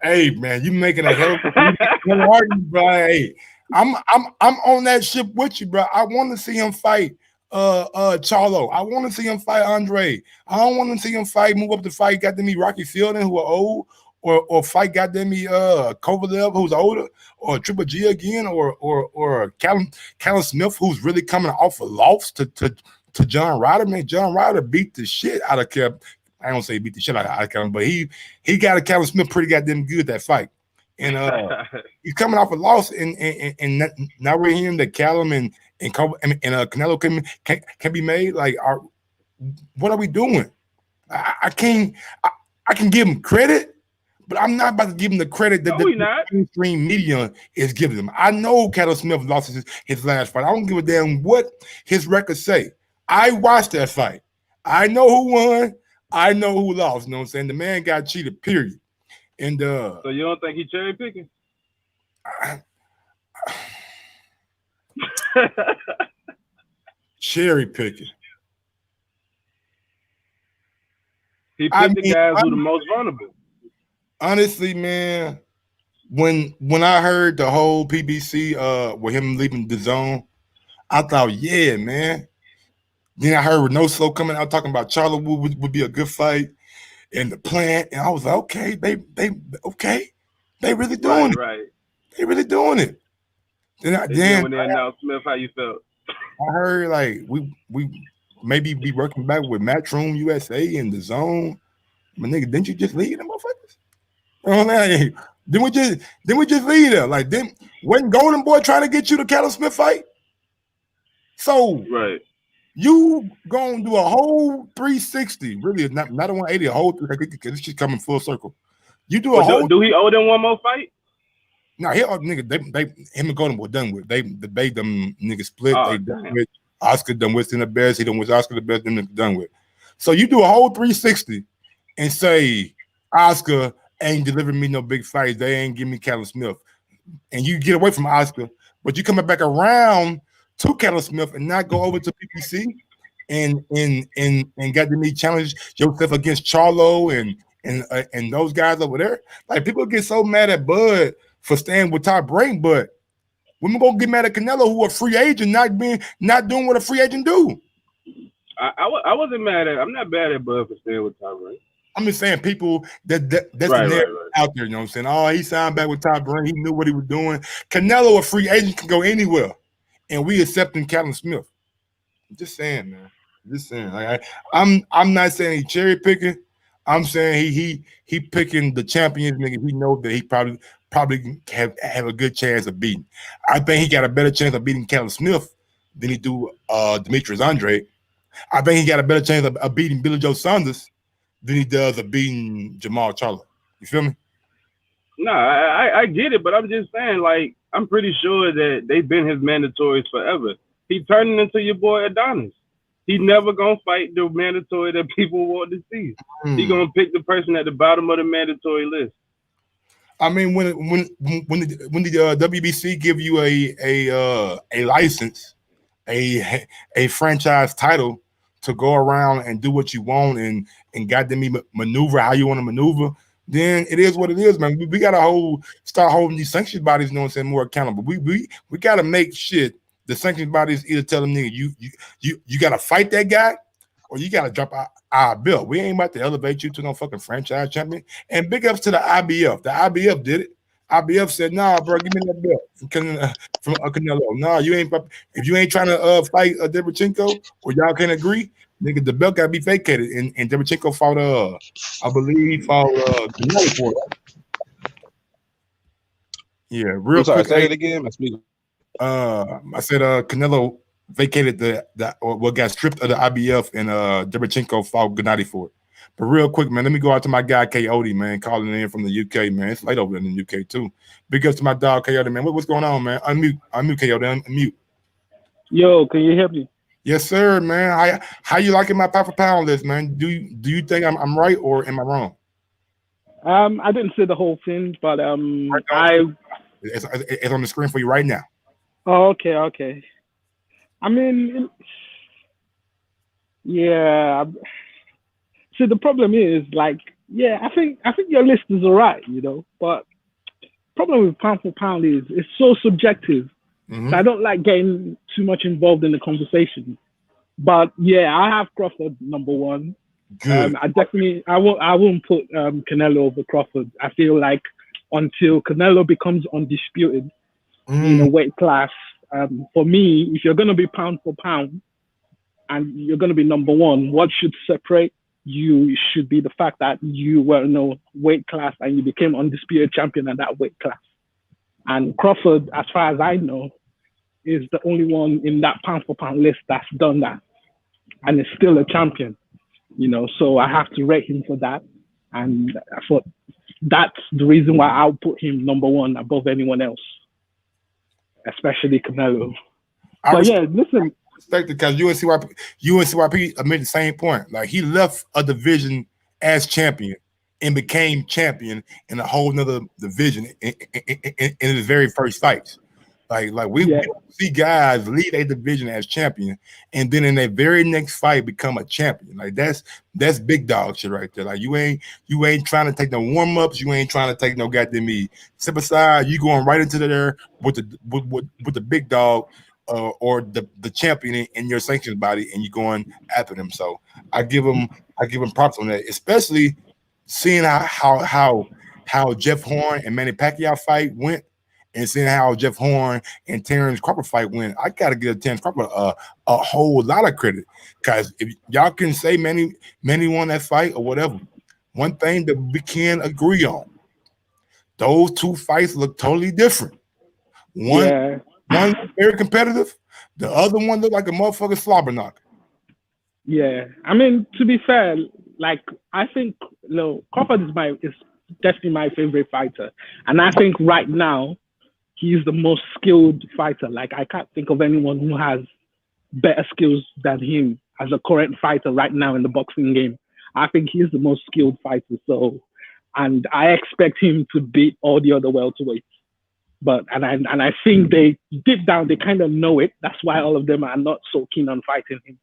Hey man, you making a hell of a argument, bro. Hey, I'm on that ship with you, bro. I want to see him fight Charlo. I want to see him fight Andre. I don't want to see him move up to fight goddamn me Rocky Fielding, who are old, or fight goddamn me Kovalev, who's older, or Triple G again, or Callum Smith, who's really coming off a loss to John Ryder. Man, John Ryder beat the shit out of Callum. I don't say beat the shit out of Callum, but he got a Callum Smith pretty goddamn good that fight. And he's coming off a loss, and now we're hearing that Callum and Canelo can be made. Like, what are we doing? I can give him credit, but I'm not about to give him the credit that the mainstream media is giving him. I know Callum Smith lost his last fight. I don't give a damn what his records say. I watched that fight. I know who won. I know who lost. You know what I'm saying? The man got cheated, period. And so you don't think he cherry picking? Cherry picking. He picked the guys who the most vulnerable. Honestly, man, when I heard the whole PBC with him leaving the zone, I thought, yeah, man. Then I heard with No Slow coming out talking about Charlo would be a good fight and the plant, and I was like, okay, they really doing it. Right. They really doing it. Then when they announced Smith, how you felt? I heard like we maybe be working back with Matchroom USA and the zone. My nigga, didn't you just leave them motherfuckers? Oh man, then we just leave them. Like, then wasn't Golden Boy trying to get you the Callum Smith fight? So right. You gonna do a whole 360, really not a 180, a whole 360, because it's just coming full circle. You do a whole. Do he owe them one more fight? No, nigga, they him and Golden Boy done with. They them niggas split. Oh, they done with. Oscar done with in the best. He done with Oscar the best. Them niggas done with. So you do a whole 360 and say Oscar ain't delivering me no big fights. They ain't giving me Callum Smith, and you get away from Oscar, but you coming back around to Callum Smith and not go over to PPC and got to meet challenge yourself against Charlo and those guys over there. Like, people get so mad at Bud for staying with Top Rank, but when we gonna get mad at Canelo, who a free agent, not doing what a free agent do? I wasn't mad at. I'm not bad at Bud for staying with Top Rank. I'm just saying people that's the narrative out there. You know what I'm saying? Oh, he signed back with Top Rank. He knew what he was doing. Canelo, a free agent, can go anywhere. And we accepting Callum Smith. Just saying, man. Just saying. Like, I'm not saying he cherry picking. I'm saying he picking the champions nigga. He know that he probably have a good chance of beating. I think he got a better chance of beating Callum Smith than he do Demetrius Andre. I think he got a better chance of beating Billy Joe Saunders than he does of beating Jamal Charlo. You feel me? No, I get it, but I'm just saying, like, I'm pretty sure that they've been his mandatories forever. He turning into your boy Adonis. He never gonna fight the mandatory that people want to see. He gonna pick the person at the bottom of the mandatory list. I mean, when the WBC give you a license, a franchise title to go around and do what you want and goddamn maneuver how you want to maneuver, then it is what it is, man. We gotta start holding these sanctions bodies, you know what I'm saying, more accountable. We gotta make shit the sanctions bodies either tell them, nigga, you gotta fight that guy or you gotta drop our bill. We ain't about to elevate you to no fucking franchise champion. And big ups to the IBF. The IBF did it. IBF said, nah, bro, give me that belt from Canelo. Nah, you ain't. If you ain't trying to fight Derevchenko or y'all can't agree, nigga, the belt gotta be vacated. And Derevchenko fought I believe he fought Canelo for it. Yeah, real quick. Say it again. I said Canelo vacated or what got stripped of the IBF, and Derevchenko fought Gennady for it. But real quick, man, let me go out to my guy Coyote, man, calling in from the UK, man. It's late over in the UK too. Big ups to my dog Coyote, man. What's going on, man? Unmute Coyote, unmute. Yo, can you hear me? Yes, sir, man. How you liking my pound for pound list, man? Do you think I'm right or am I wrong? I didn't see the whole thing, but it's on the screen for you right now. Oh, okay. I mean, yeah. See, the problem is, like, yeah, I think your list is all right, you know, but problem with pound for pound is it's so subjective. Mm-hmm. So I don't like getting too much involved in the conversation. But yeah, I have Crawford number one. Good. I won't put Canelo over Crawford. I feel like until Canelo becomes undisputed in a weight class, for me, if you're going to be pound for pound and you're going to be number one, what should separate you should be the fact that you were in a weight class and you became undisputed champion at that weight class. And Crawford, as far as I know, is the only one in that pound for pound list that's done that, and is still a champion. You know, so I have to rate him for that, and I thought that's the reason why I'll put him number one above anyone else, especially Canelo. But yeah, listen. Because UNCYP made the same point. Like, he left a division as champion and became champion in a whole nother division in his very first fights. Like we don't see guys lead a division as champion and then in their very next fight become a champion. Like that's big dog shit right there. Like you ain't trying to take no warm-ups, you ain't trying to take no goddamn me. Step aside, you going right into there with the big dog or the champion in your sanctions body, and you going after them. So I give him props on that, especially seeing how Jeff Horn and Manny Pacquiao fight went, and seeing how Jeff Horn and Terrence Crawford fight went. I gotta give Terrence Crawford a whole lot of credit, because if y'all can say Manny won that fight or whatever, one thing that we can agree on, those two fights look totally different. One very competitive, the other one looked like a motherfucking slobber knocker. Yeah, I mean, to be fair, like, I think Crawford is definitely my favorite fighter, and I think right now he's the most skilled fighter. Like, I can't think of anyone who has better skills than him as a current fighter right now in the boxing game. I think he's the most skilled fighter. So, and I expect him to beat all the other welterweights. But and I think they deep down they kind of know it. That's why all of them are not so keen on fighting him.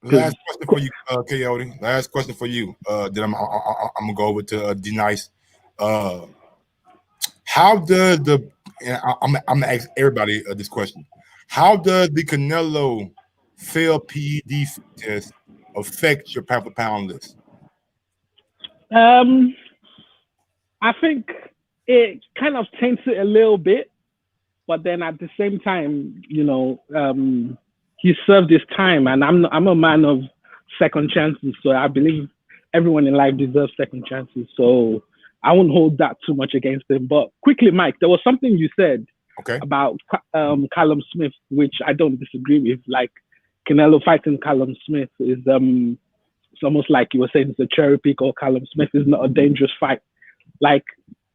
Last question for you, Coyote. Last question for you. Then I'm gonna go over to D Nice. How does I'm gonna ask everybody this question? How does the Canelo failed PED test affect your pound for pound list? I think it kind of taints it a little bit, but then at the same time, he served his time, and I'm a man of second chances, so I believe everyone in life deserves second chances. So I won't hold that too much against him. But quickly, Mike, there was something you said about Callum Smith, which I don't disagree with. Like, Canelo fighting Callum Smith is it's almost like you were saying it's a cherry pick, or Callum Smith is not a dangerous fight. Like,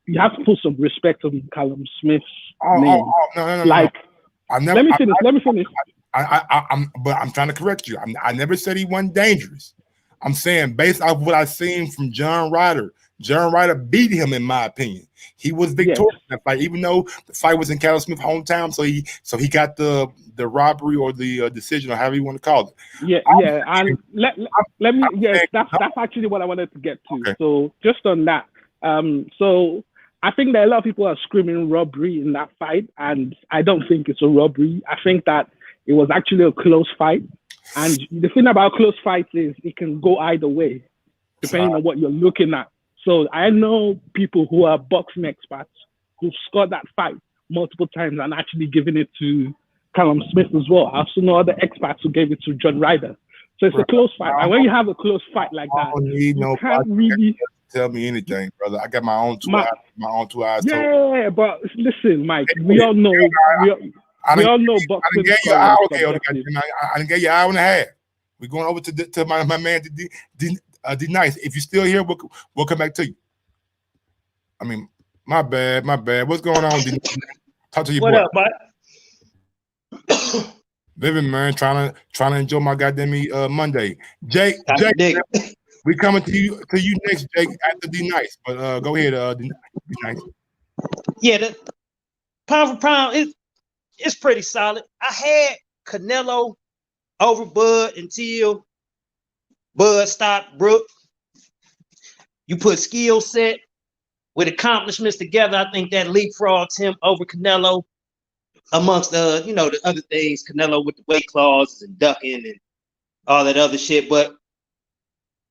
you have to put some respect on Callum Smith's name. No. Like, let me finish. But I'm trying to correct you. I never said he wasn't dangerous. I'm saying based off what I've seen from John Ryder beat him, in my opinion. He was victorious in that fight, even though the fight was in Callum Smith's hometown. So he got the robbery or the decision, or however you want to call it. And let me. That's actually what I wanted to get to. Okay. So just on that, so I think that a lot of people are screaming robbery in that fight, and I don't think it's a robbery. I think that it was actually a close fight. And the thing about close fights is it can go either way, depending on what you're looking at. So I know people who are boxing experts who've scored that fight multiple times and actually given it to Callum Smith as well. I also know other experts who gave it to John Ryder. So it's a close fight. And when you have a close fight like that, you can't really tell me anything, brother. I got my own two eyes. Yeah, but listen, Mike, we all know. We all know boxing. I didn't get you an hour. Okay, I didn't get you an hour and a half. We're going over to my man D Nice. If you're still here, we'll come back to you. I mean, my bad. What's going on, D? Talk to you. What boy. up, bud? Living, man, trying to enjoy my goddamn Monday. Jake, we coming to you next, Jake, after D Nice. But go ahead, D Nice. Yeah, the pound for pound, it's pretty solid. I had Canelo over Bud until Bud stopped Brook. You put skill set with accomplishments together. I think that leapfrogs him over Canelo. Amongst the other things, Canelo with the weight clauses and ducking and all that other shit. But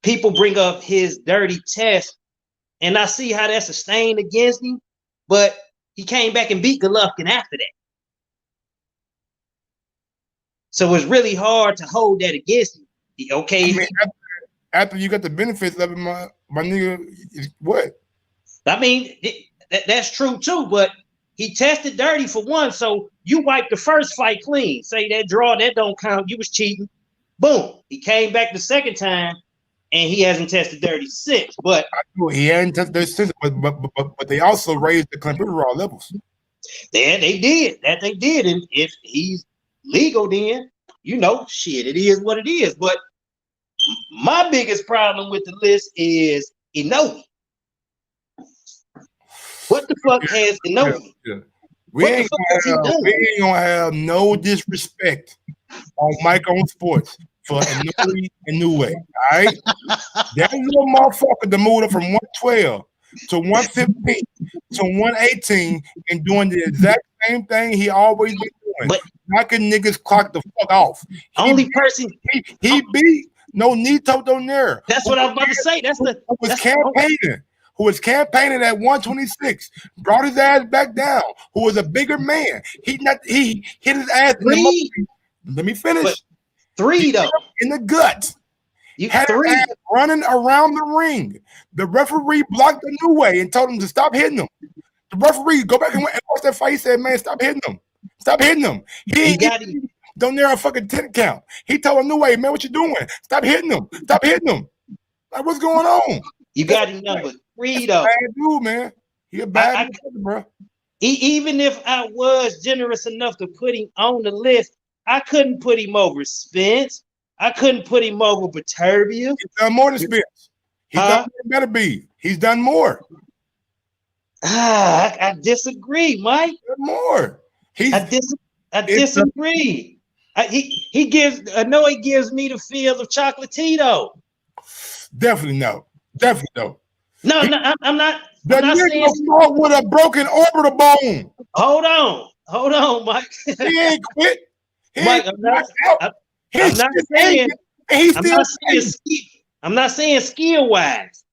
people bring up his dirty test, and I see how that's a stain against him. But he came back and beat Golovkin after that. So it's really hard to hold that against him. Okay. I mean, after you got the benefits of it, my nigga, what? I mean, that's true too, but he tested dirty for one, so you wiped the first fight clean. Say that draw, that don't count. You was cheating. Boom. He came back the second time, and he hasn't tested dirty since. But he hadn't tested dirty since. But they also raised the clenbuterol levels. They did. That they did. And if he's legal, then shit, it is what it is. But my biggest problem with the list is Inoue. What the fuck has Inoue? Yeah. We ain't gonna have no disrespect on Mike on Sports for Inoue. All right, that little motherfucker to move up from 112 to 115 to 118 and doing the exact same thing he always been doing. But knocking niggas clock the fuck off. Only person he beat no Nito Donaire. That's what I was about to say. Who was campaigning at 126, brought his ass back down, who was a bigger man. He hit his ass in the let me finish. But three though. In the gut. Had his ass running around the ring. The referee blocked the new way and told him to stop hitting him. The referee go back and watch that fight. He said, man, stop hitting him. Stop hitting him. He got him. Don't near a fucking 10 count. He told him, new way, man, what you doing? Stop hitting him. Stop hitting him. Like, what's going on? You got him number 3 though. Bad dude, man. He a bad dude, bro. Even if I was generous enough to put him on the list, I couldn't put him over Spence. I couldn't put him over Beterbiev. He's done more than Spence. He's done better be. He's done more. I disagree, Mike. More. I disagree. He gives me the feel of Chocolatito. Definitely no. No, I'm not. The nigga fought with a broken orbital bone. Hold on, Mike. He ain't quit. Mike, I'm not saying skill wise.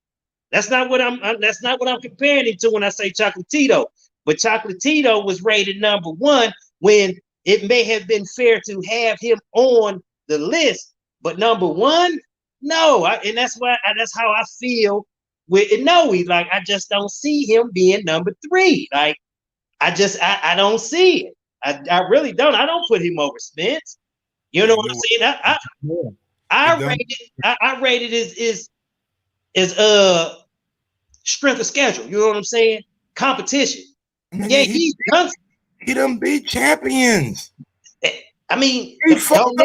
That's not what I'm comparing him to when I say Chocolatito. But Chocolatito was rated number 1 when it may have been fair to have him on the list. But number 1, no. And that's how I feel with Inoue. Like, I just don't see him being number 3. Like, I don't see it. I really don't. I don't put him over Spence. You know what I'm saying? I rated his strength of schedule. You know what I'm saying? Competition. Yeah, he done beat champions. I mean, he fucked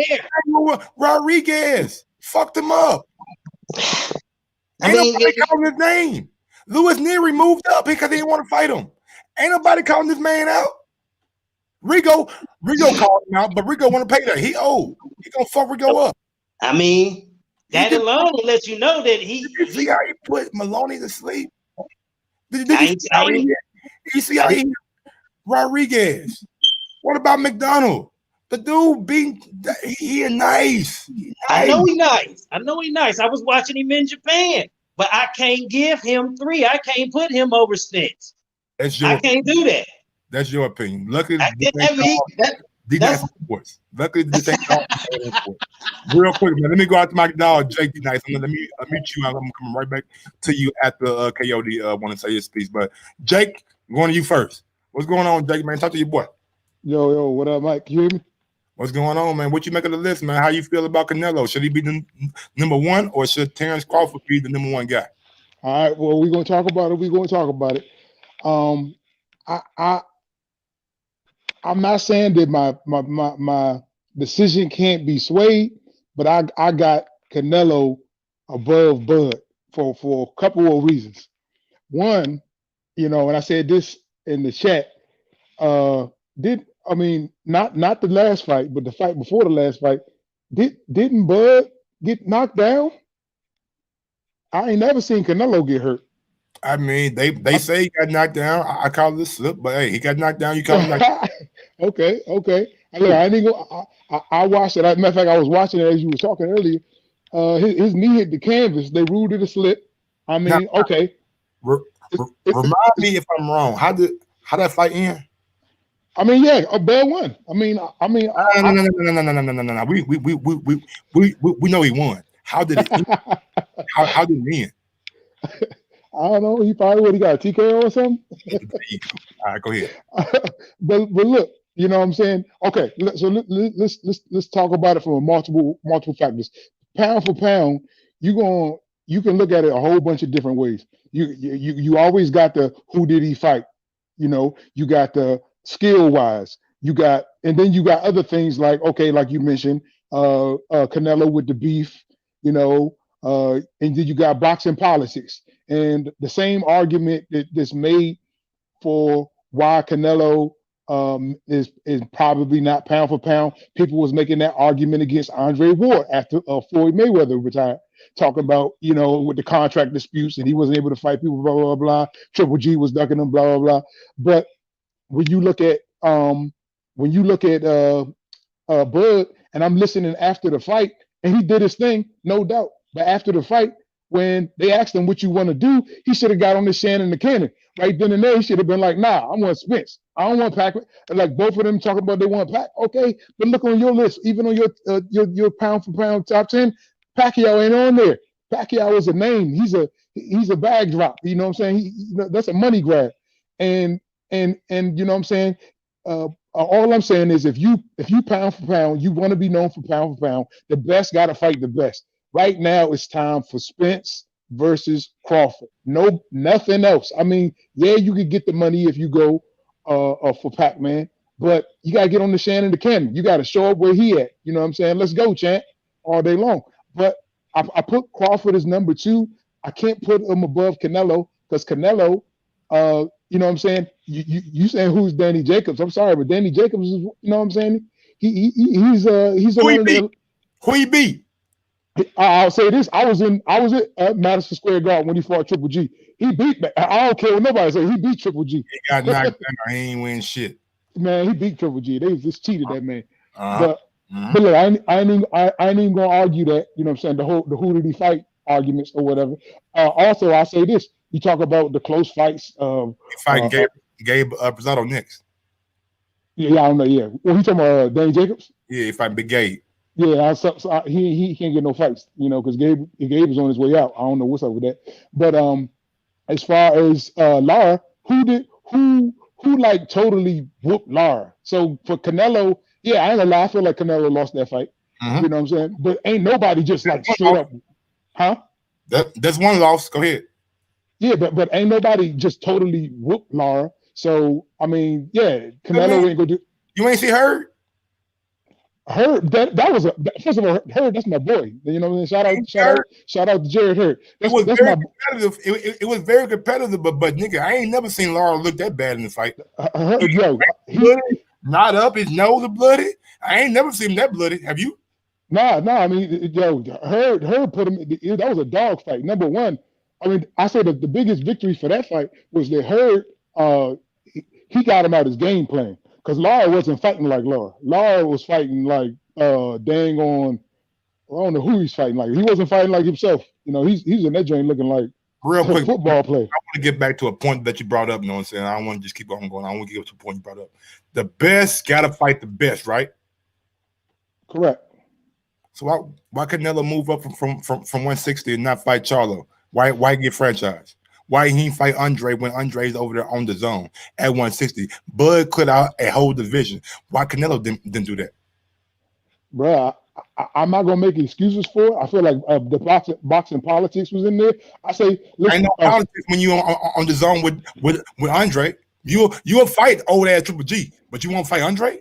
up Rodriguez. Fucked him up. Ain't nobody calling his name. Louis Neary moved up because he didn't want to fight him. Ain't nobody calling this man out. Rigo called him out, but Rigo want to pay that. He old. He gonna fuck Rigo up. I mean, that alone will let you know that he. Did you see how he put Maloney to sleep? Did you see how he Rodriguez? What about McDonald? The dude he nice. I know he nice. I was watching him in Japan, but I can't give him 3. I can't put him over Spence. I can't do that. That's your opinion. Luckily, that's sports. Luckily, this ain't all sports. Real quick, man. Let me go out to my dog, Jake. Nice. Let me unmute you. I'm coming right back to you at the KOD. Want to say his piece, but Jake, I'm going to you first. What's going on, Jake? Man, talk to your boy. Yo, what up, Mike? You hear me? What's going on, man? What you make of the list, man? How you feel about Canelo? Should he be the number one, or should Terrence Crawford be the number one guy? All right. Well, we're gonna talk about it. I'm not saying that my decision can't be swayed, but I got Canelo above Bud for a couple of reasons. One, and I said this in the chat. Not the last fight, but the fight before the last fight, didn't Bud get knocked down? I ain't never seen Canelo get hurt. I mean, they say he got knocked down. I call it a slip, but hey, he got knocked down. You call him knocked down. Okay. I didn't go. I watched it. Matter of fact, I was watching it as you were talking earlier. His knee hit the canvas. They ruled it a slip. I mean, now, okay. Remind me if I'm wrong. How that fight end? I mean, yeah, a bad one. No. We know he won. How did it end? How did it end? I don't know. He probably would have got a TKO or something. All right, go ahead. but look, you know what I'm saying? Okay, so let's talk about it from multiple factors. Pound for pound, you can look at it a whole bunch of different ways. You always got the who did he fight? You got the skill wise. And then you got other things like, okay, like you mentioned, Canelo with the beef, and then you got boxing politics. And the same argument that's made for why Canelo is probably not pound for pound. People was making that argument against Andre Ward after Floyd Mayweather retired, talking about, with the contract disputes and he wasn't able to fight people, blah, blah, blah. Triple G was ducking him, blah, blah, blah. But when you look at Bud, and I'm listening after the fight, and he did his thing, no doubt. But after the fight, when they asked him what you want to do, he should have got on the Shannon the Cannon. Right then and there, he should have been like, nah, I want Spence. I don't want Pac. Like both of them talking about they want Pac. Okay, but look on your list, even on your pound for pound top 10, Pacquiao ain't on there. Pacquiao is a name. He's a bag drop. You know what I'm saying? That's a money grab. And you know what I'm saying? All I'm saying is if you pound for pound, you want to be known for pound, the best got to fight the best. Right now, it's time for Spence versus Crawford. No, nothing else. I mean, yeah, you could get the money if you go for Pac-Man, but you got to get on the Shannon the Cannon. You got to show up where he at. You know what I'm saying? Let's go, champ, all day long. But I put Crawford as number 2. I can't put him above Canelo because Canelo, you know what I'm saying? You saying who's Danny Jacobs? I'm sorry, but Danny Jacobs is, you know what I'm saying? He's who he beat? I'll say this: I was at Madison Square Garden when he fought Triple G. He beat me. I don't care what nobody say. He beat Triple G. He got knocked down. He ain't win shit. Man, he beat Triple G. They just cheated that man. But look, I ain't even gonna argue that. You know what I'm saying? The who did he fight arguments or whatever. Also, I'll say this: you talk about the close fights. Fighting Gabe Brazado next. Yeah, I don't know. Yeah, well, he talking about Danny Jacobs. Yeah, he fighting Big Gabe. Yeah, he can't get no fights, because Gabe is on his way out. I don't know what's up with that. But as far as Lara, who like totally whooped Lara? So for Canelo, yeah, I ain't gonna lie, I feel like Canelo lost that fight. You know what I'm saying? But ain't nobody just like straight up, huh? That's one loss. Go ahead. Yeah, but ain't nobody just totally whooped Lara. So I mean, yeah, Canelo ain't gonna do. You ain't see her. Hurd, that was first of all, Hurd, that's my boy. You know what I'm saying? Shout out to Jared Hurd. It was very competitive. It was very competitive, but nigga, I ain't never seen Lara look that bad in the fight. Not up, his nose is bloody. I ain't never seen him that bloody. Have you? Nah. I mean, Hurd put him. That was a dog fight. Number one. I mean, I say that the biggest victory for that fight was that Hurd. He got him out his game plan. Because Lara wasn't fighting like Lara. Lara was fighting like dang on, I don't know who he's fighting like. He wasn't fighting like himself. He's in that joint looking like real quick football player. I want to get back to a point that you brought up. You know what I'm saying? I don't want to just keep on going. I want to get to a point you brought up. The best got to fight the best, right? Correct. So why Canelo move up from 160 and not fight Charlo? Why get franchised? Why he didn't fight Andre when Andre's over there on the zone at 160? Bud cleared out a whole division. Why Canelo didn't do that? Bro, I'm not gonna make excuses for it. I feel like the boxing politics was in there. I say, listen, ain't no politics when you on the zone with Andre. You'll fight old ass Triple G, but you won't fight Andre.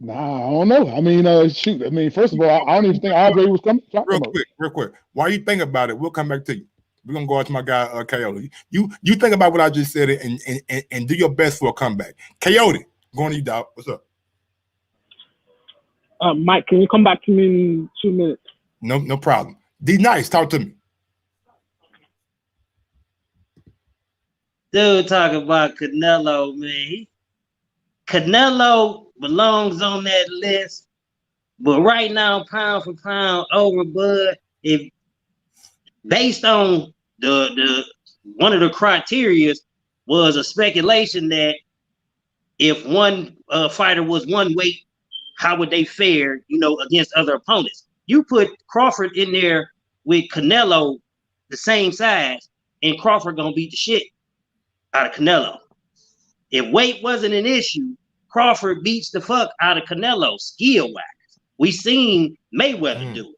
Nah, I don't know. I mean, shoot. I mean, first of all, I don't even think Andre was coming. Real quick. While you think about it, we'll come back to you. We're gonna go out to my guy Coyote. You think about what I just said and do your best for a comeback. Coyote, going to you, dog. What's up? Mike, can you come back to me in 2 minutes? No problem. D Nice, talk to me. Dude, talking about Canelo, man. Canelo belongs on that list, but right now, pound for pound, over Bud. If based on the one of the criteria was a speculation that if one fighter was one weight, how would they fare, against other opponents? You put Crawford in there with Canelo the same size, and Crawford gonna beat the shit out of Canelo. If weight wasn't an issue, Crawford beats the fuck out of Canelo skill-wise. We seen Mayweather do it.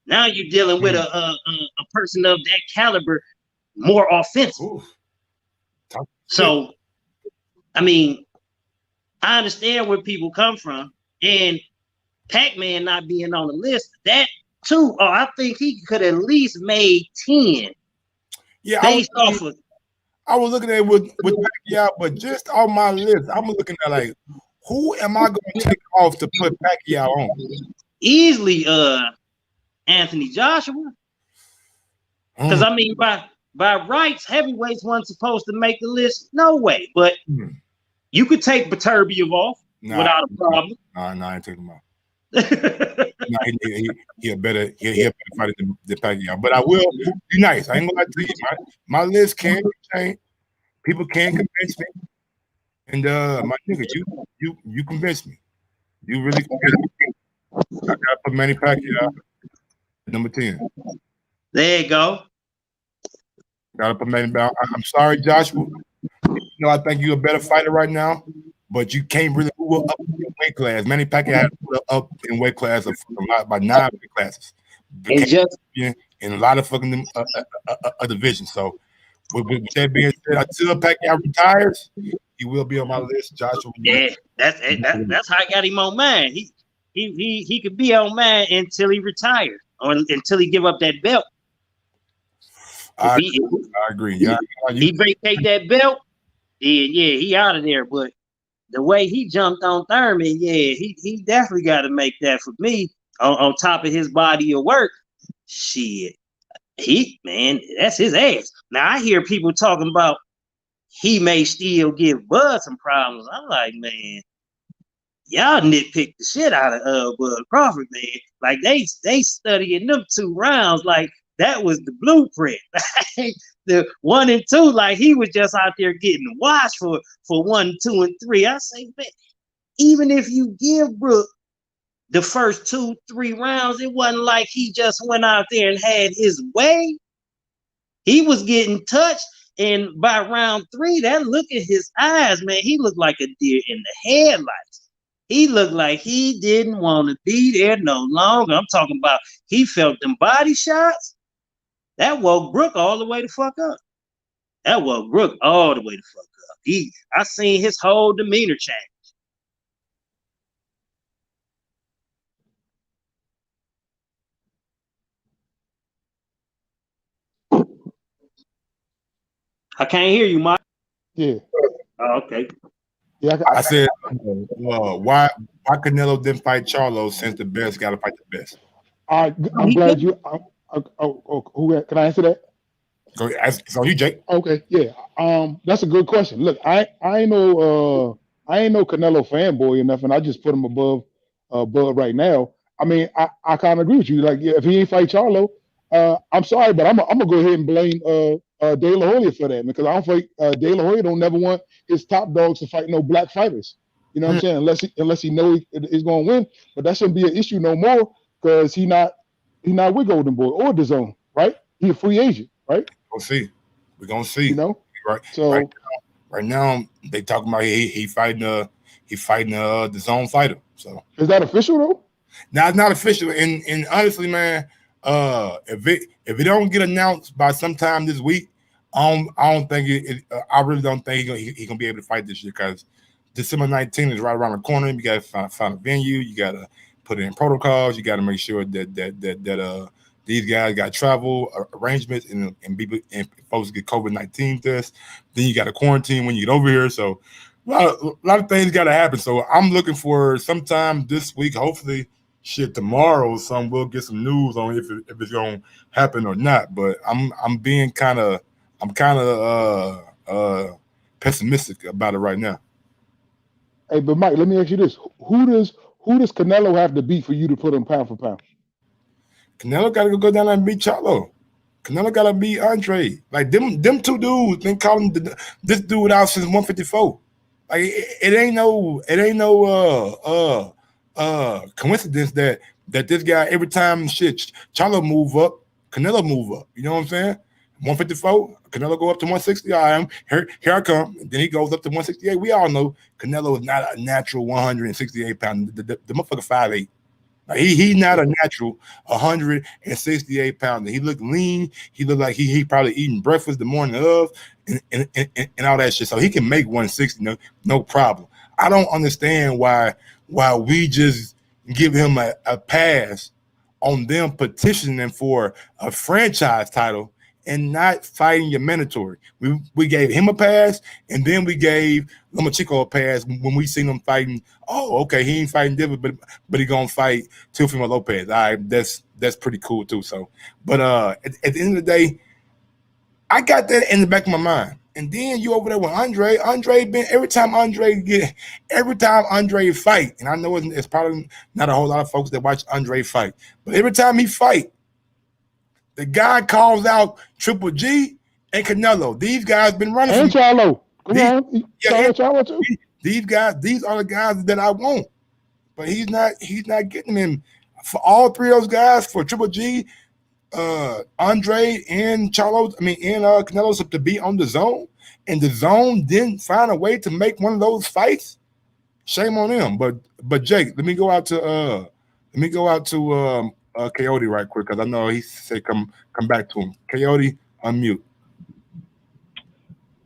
Now you're dealing with a person of that caliber, more offensive. So, I mean, I understand where people come from, and Pac-Man not being on the list, that too, I think he could at least made 10. Yeah, based off of. I was looking at it with Pacquiao, but just on my list, I'm looking at like, who am I going to take off to put Pacquiao on? Easily, Anthony Joshua. Because I mean, by rights, heavyweights weren't supposed to make the list. No way. But you could take Beterbiev off without a problem. I ain't taking him off. He a better fighter than Pacquiao. But I will be nice. I ain't gonna lie to you. My list can be changed. People can convince me. And my nigga, you convinced me. You really convinced me. I gotta put Manny Pacquiao at number 10. There you go. Gotta put Manny Pacquiao. I'm sorry, Joshua. I think you're a better fighter right now, but you can't really move up in weight class. Manny Pacquiao had to put up in weight class by 9 weight classes. In a lot of fucking divisions. So with that being said, until Pacquiao retires, he will be on my list. Joshua. Yeah, that's how I got him on mine. He could be on mine until he retires or until he give up that belt. I agree. Yeah, he vacate that belt, he out of there. But the way he jumped on Thurman, he definitely got to make that for me on top of his body of work. Shit, that's his ass. Now I hear people talking about he may still give Bud some problems. I'm like, man, y'all nitpick the shit out of Bud Crawford, man. Like they studying them 2 rounds like that was the blueprint. The 1 and 2, like he was just out there getting washed for 1, 2, and 3. I say, man, even if you give Brook the first 2, 3 rounds, it wasn't like he just went out there and had his way. He was getting touched, and by round 3, that look at his eyes, man, he looked like a deer in the headlights. He looked like he didn't want to be there no longer. I'm talking about he felt them body shots. That woke Brook all the way the fuck up. I seen his whole demeanor change. I can't hear you, Mike. Yeah. Oh, okay. Yeah, I said, why Canelo didn't fight Charlo since the best got to fight the best? I'm glad you. Who can I answer that? Go ahead. It's on you, Jake. Okay, yeah. That's a good question. Look, I ain't no Canelo fanboy or nothing. I just put him above Bud right now. I mean, I kind of agree with you. Like, if he ain't fight Charlo, I'm sorry, but I'm gonna go ahead and blame De La Hoya for that, because I don't think De La Hoya don't never want his top dogs to fight no black fighters. You know what I'm saying? Unless he know he's gonna win, but that shouldn't be an issue no more, because he not with Golden Boy or DAZN, right? He a free agent, right? We'll see. We're gonna see. You know, right? so Right now they talking about he fighting the zone fighter. So is that official though? now it's not official. And honestly, man, if it don't get announced by sometime this week, I don't think I really don't think he gonna be able to fight this year because December 19th is right around the corner. You gotta find a venue. You gotta put in protocols. You gotta make sure that these guys got travel arrangements and folks get COVID-19 tests. Then you got to quarantine when you get over here. So a lot of things got to happen. So I'm looking for sometime this week, hopefully tomorrow, we'll get some news on if it's going to happen or not. But I'm kind of pessimistic about it right now. Hey, but Mike, let me ask you this: who does Canelo have to beat for you to put him pound for pound? Canelo got to go down there and beat Charlo. Canelo got to beat Andre. Like them two dudes been calling this dude out since 154. Like it ain't no coincidence that this guy every time Charlo move up, Canelo move up. You know what I'm saying? 154, Canelo go up to 160. I am here I come. And then he goes up to 168. We all know Canelo is not a natural 168 pound. The motherfucker 5'8". Like he's not a natural 168 pounder. He look lean. He look like he probably eating breakfast the morning of and all that shit. So he can make 160, no problem. I don't understand why we just give him a pass on them petitioning for a franchise title and not fighting your mandatory. We gave him a pass, and then we gave Lomachenko a pass when we seen him fighting. Oh, okay, he ain't fighting David, but he gonna fight Teofimo Lopez. All right, that's pretty cool too. So, but at the end of the day, I got that in the back of my mind. And then you over there with Andre been every time Andre fight, and I know it's probably not a whole lot of folks that watch Andre fight, but every time he fight, the guy calls out Triple G and Canelo. These guys been running. And Charlo. Charlo too. These are the guys that I want. But he's not getting them. For all three of those guys, for Triple G, Andre and Charlo, and Canelo to be on the zone, and the zone didn't find a way to make one of those fights. Shame on them. But Jake, let me go out to Coyote right quick because I know he said come back to him. Coyote, unmute.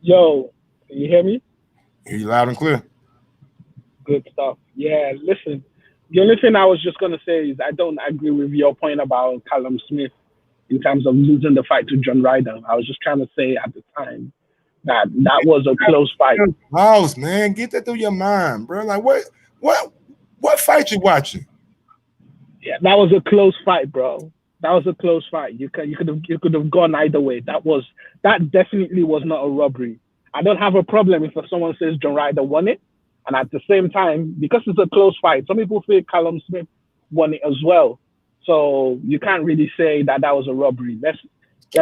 Yo, can you hear me? Hear you loud and clear. Good stuff. Yeah, listen. The only thing I was just gonna say is I don't agree with your point about Callum Smith in terms of losing the fight to John Ryder. I was just trying to say at the time that was a close fight. Boss, man, get that through your mind, bro. Like what fight you watching? Yeah, that was a close fight, bro. That was a close fight. You could have gone either way. That definitely was not a robbery. I don't have a problem if someone says John Ryder won it, and at the same time, because it's a close fight, some people feel Callum Smith won it as well. So you can't really say that was a robbery. Let's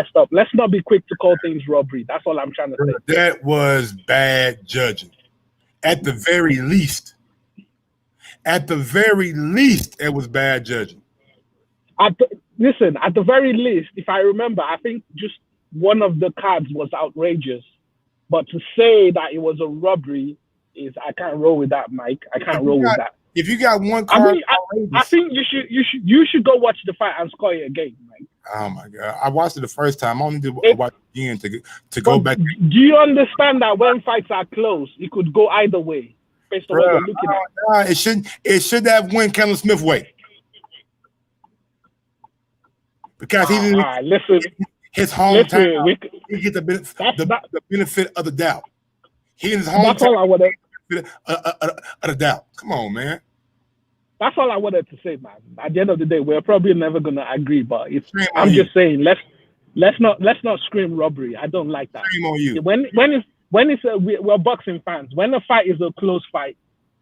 stop. Let's not be quick to call things robbery. That's all I'm trying to say. That was bad judging. At the very least. At the very least, it was bad judging. Listen, at the very least, if I remember, I think just one of the cards was outrageous. But to say that it was a robbery I can't roll with that, Mike. I can't roll with that. If you got one card, I think you should go watch the fight and score it again, Mike. Oh my God! I watched it the first time. I only did watch it again to go back. Do you understand that when fights are close, it could go either way based on what you're looking at? It should have went Callum Smith way because he didn't. Listen, his hometown. He get the benefit of the doubt. He in his hometown. That's all I wanted. Of the doubt. Come on, man. That's all I wanted to say, man. At the end of the day, we're probably never gonna agree, but I'm just saying, let's not scream robbery. I don't like that. Shame on you. We're boxing fans. When a fight is a close fight,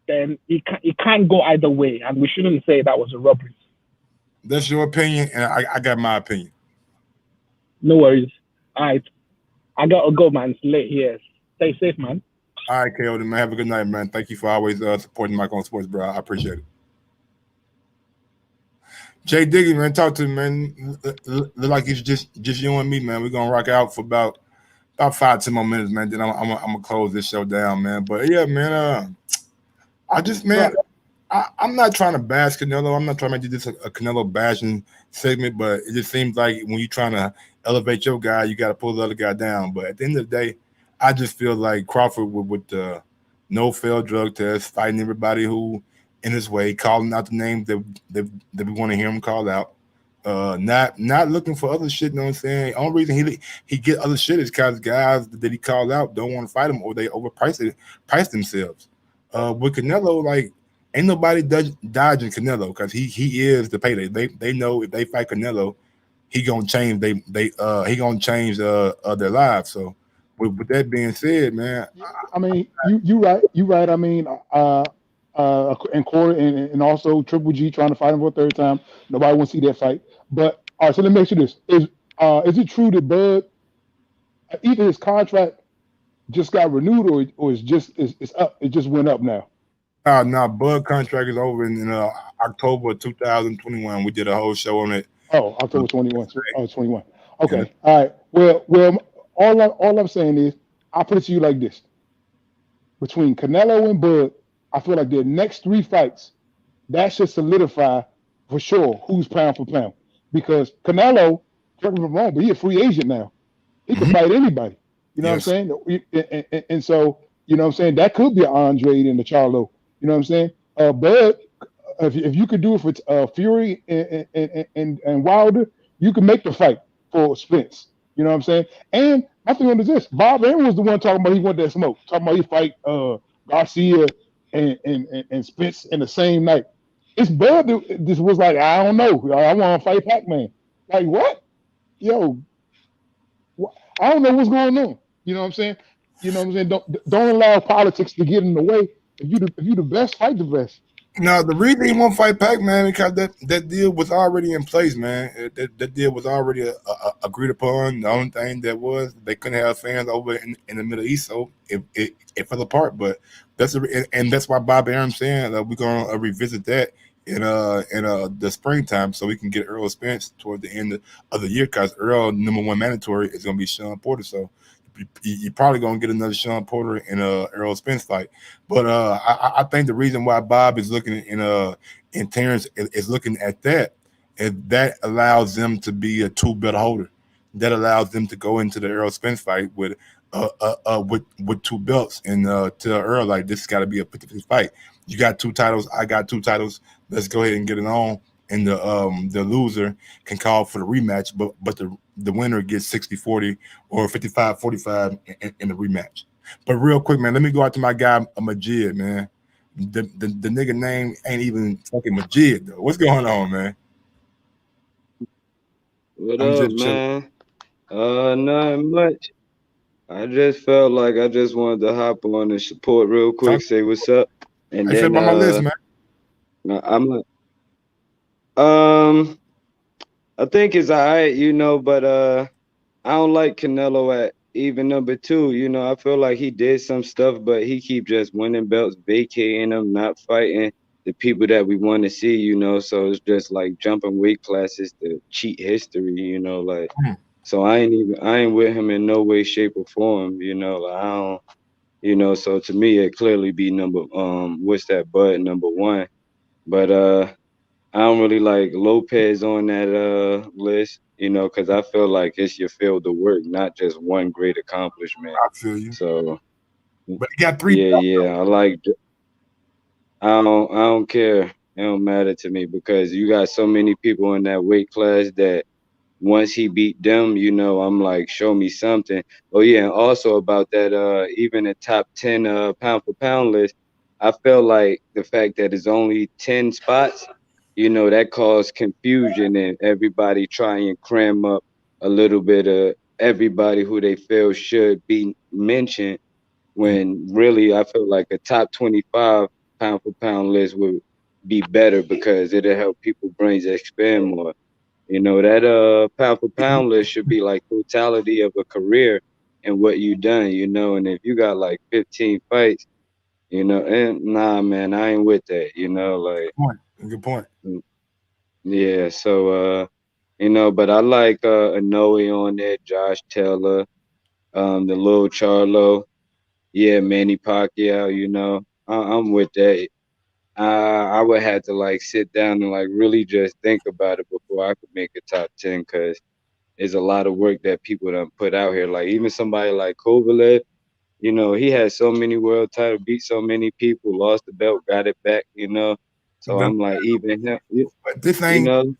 then it can't go either way, and we shouldn't say that was a robbery. That's your opinion, and I got my opinion. No worries. All right, I gotta go, man. It's late here. Stay safe, man. All right, Coyote, man. Have a good night, man. Thank you for always supporting Mike on Sports, bro. I appreciate it. Jay Diggy, man, talk to me, man. Look like it's just you and me, man. We're gonna rock out for about 5-10 more minutes, man. Then I'm gonna close this show down, man. But yeah, man. I just, man, I'm not trying to bash Canelo. I'm not trying to do this a Canelo bashing segment, but it just seems like when you're trying to elevate your guy, you got to pull the other guy down. But at the end of the day, I just feel like Crawford with the no failed drug test, fighting everybody who in his way, calling out the names that we want to hear him call out. Not looking for other shit. You know what I'm saying? The only reason he get other shit is because guys that he called out don't want to fight him or they price themselves. With Canelo, like ain't nobody dodging Canelo because he is the payday. They know if they fight Canelo, he gonna change he gonna change their lives. So with that being said, man, I mean you right. I mean and Corey and also Triple G trying to fight him for a third time. Nobody wants to see that fight. But all right, so let me ask you this: is it true that Bud either his contract just got renewed or it's up? It just went up now. No, Bud contract is over in October 2021. We did a whole show on it. Oh, October 21. Oh, 21. Okay. Yeah. All right. Well, all I'm saying is, I'll put it to you like this: between Canelo and Bud, I feel like their next 3 fights, that should solidify for sure who's pound for pound. Because Canelo, correct me if I'm wrong, but he's a free agent now. He can fight anybody. You know what I'm saying? And so, you know what I'm saying? That could be an Andre and the Charlo. You know what I'm saying? Bud, if you could do it for Fury and Wilder, you can make the fight for Spence. You know what I'm saying? And my thing on is this: Bob Arum was the one talking about he wanted that smoke, talking about he fight Garcia and Spence in the same night. It's Bud that this was like, I don't know, I want to fight Pac-Man. Like what? Yo, I don't know what's going on. You know what I'm saying? You know what I'm saying? Don't allow politics to get in the way. If you the best, fight the best. No, the reason he won't fight Pac-Man because that deal was already in place, man. That deal was already agreed upon. The only thing that was they couldn't have fans over in the Middle East, so it fell apart. But that's why Bob Arum saying that we're gonna revisit that in the springtime, so we can get Earl Spence toward the end of the year because Earl #1 mandatory is gonna be Sean Porter, so. You're probably gonna get another Sean Porter in Earl Spence fight, but I think the reason why Bob is looking in Terrence is looking at that, and that allows them to be a 2-belt holder. That allows them to go into the Earl Spence fight with 2 belts and tell Earl like this has got to be a 50-50 fight. You got 2 titles, I got 2 titles. Let's go ahead and get it on. And the loser can call for the rematch, but the winner gets 60-40 or 55-45 in the rematch. But real quick, man, let me go out to my guy Majid, man. The nigga name ain't even fucking Majid though. What's going on, man? What up, man? Nothing much. I just felt like I just wanted to hop on and support real quick, say what's up, and then on my list, man. I'm I think it's all right, you know, but I don't like Canelo at even #2. You know, I feel like he did some stuff, but he keep just winning belts, vacating them, not fighting the people that we want to see, you know. So it's just like jumping weight classes to cheat history, you know, like. So I ain't with him in no way, shape, or form, you know. Like, I don't, you know. So to me, it clearly be Bud #1, but I don't really like Lopez on that list, you know, because I feel like it's your field of work, not just one great accomplishment. I feel you. So, but he got 3. Yeah. I don't care. It don't matter to me because you got so many people in that weight class that once he beat them, you know, I'm like, show me something. Oh yeah, and also about that, even the top 10 pound for pound list, I felt like the fact that it's only 10 spots. You know, that caused confusion and everybody try and cram up a little bit of everybody who they feel should be mentioned when really I feel like a top 25 pound for pound list would be better because it'll help people brains expand more. You know, that pound for pound list should be like totality of a career and what you done, you know, and if you got like 15 fights, you know, and nah, man, I ain't with that, you know, like. Good point. Yeah, so you know, but I like Inoue on there, Josh Taylor, the little Charlo, yeah, Manny Pacquiao, you know. I'm with that. I would have to like sit down and like really just think about it before I could make a top 10, because there's a lot of work that people done put out here. Like even somebody like Kovalev, you know, he had so many world titles, beat so many people, lost the belt, got it back, you know. So I'm like, even him, But this you ain't know.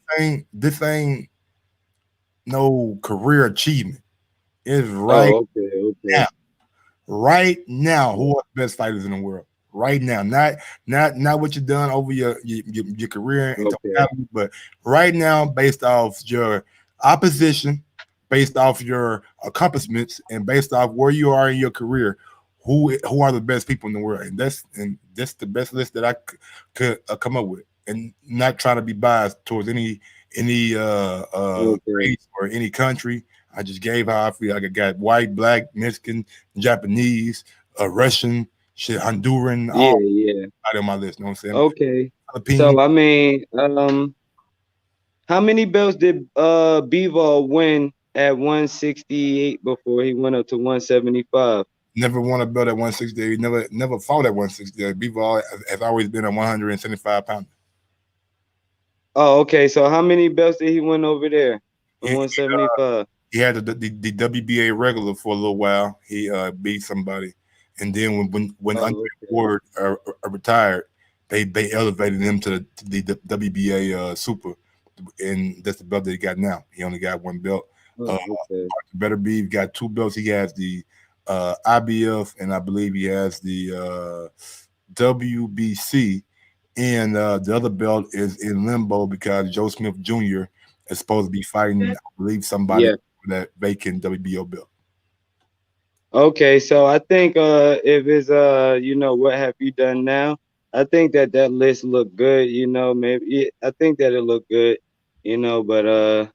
this ain't no career achievement. It's right Oh, okay, now. okay. Right now, who are the best fighters in the world? Right now, not what you've done over your career in Okay. totality, but right now, based off your opposition, based off your accomplishments, and based off where you are in your career, who are the best people in the world? And that's the best list that I could come up with, and not trying to be biased towards any Okay. race or any country. I just gave how I feel. I got white, black, Mexican, Japanese, Russian, shit, Honduran, Yeah, all yeah. on my list. You know what I'm saying? Okay. Philippines. So I mean, how many belts did Bivol win at 168 before he went up to 175? Never won a belt at 168. Never fought at 168. Bivol has always been a 175 pounder. Oh, okay. So how many belts did he win over there? He, 175. he had the WBA regular for a little while. He beat somebody, and then when Andre Oh, okay. Ward retired, they elevated him to the WBA super, and that's the belt that he got now. He only got one belt. Oh, okay. Better be got two belts. He has the IBF, and I believe he has the WBC, and the other belt is in limbo because Joe Smith Jr. is supposed to be fighting, I believe, somebody Yeah. for that vacant WBO belt. Okay, so I think if it's you know, what have you done now? I think that list look good, you know, maybe I think that it look good, you know, but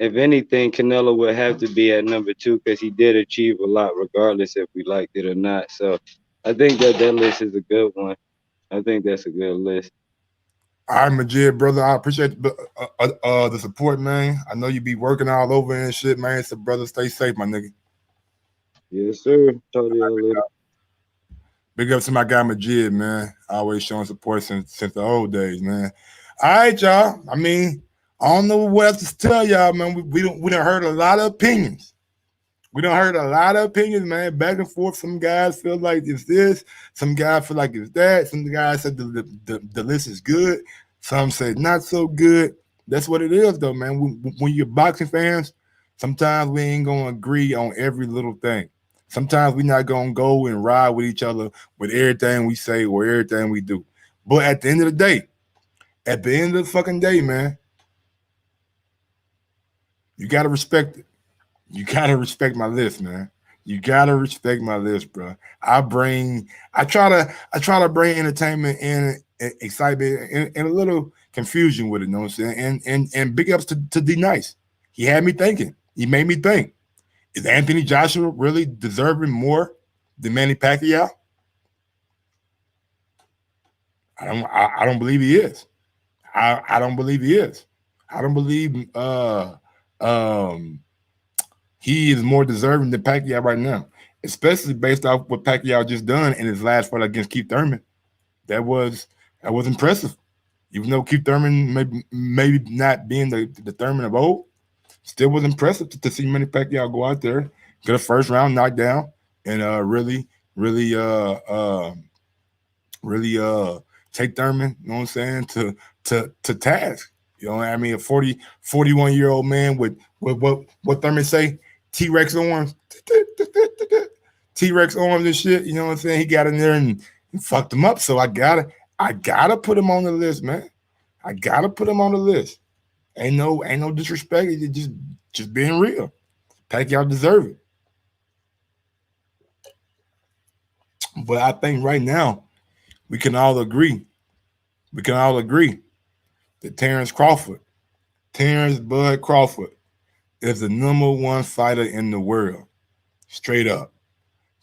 if anything, Canelo would have to be at number 2 because he did achieve a lot regardless if we liked it or not. So I think that list is a good one. I think that's a good list. All right, Majid, brother. I appreciate the support, man. I know you be working all over and shit, man. So, brother, stay safe, my nigga. Yes, sir. Talk to y'all later. Big up to my guy Majid, man. Always showing support since the old days, man. All right, y'all. I mean, I don't know what else to tell y'all, man. We done heard a lot of opinions. We done heard a lot of opinions, man. Back and forth. Some guys feel like it's this. Some guys feel like it's that. Some guys said the list is good. Some say not so good. That's what it is, though, man. When you're boxing fans, sometimes we ain't gonna agree on every little thing. Sometimes we're not gonna go and ride with each other with everything we say or everything we do. But at the end of the day, man, you gotta respect it. You gotta respect my list, man. You gotta respect my list, bro. I try to bring entertainment and excitement and a little confusion with it. You know what I'm saying? And big ups to D Nice. He had me thinking. He made me think. Is Anthony Joshua really deserving more than Manny Pacquiao? I don't believe he is. I don't believe he is. I don't believe he is more deserving than Pacquiao right now, especially based off what Pacquiao just done in his last fight against Keith Thurman. That was impressive. Even though Keith Thurman maybe not being the Thurman of old, still was impressive to see Manny Pacquiao go out there, get a first round knockdown, and really take Thurman, you know what I'm saying, to task. You know what I mean? A 41-year-old man with what Thurman say? T-Rex arms. T-Rex arms and shit. You know what I'm saying? He got in there and fucked him up. So I gotta put him on the list, man. I gotta put him on the list. Ain't no disrespect. It's just being real. Pacquiao deserve it. But I think right now we can all agree that Terrence Bud Crawford is the number one fighter in the world. Straight up.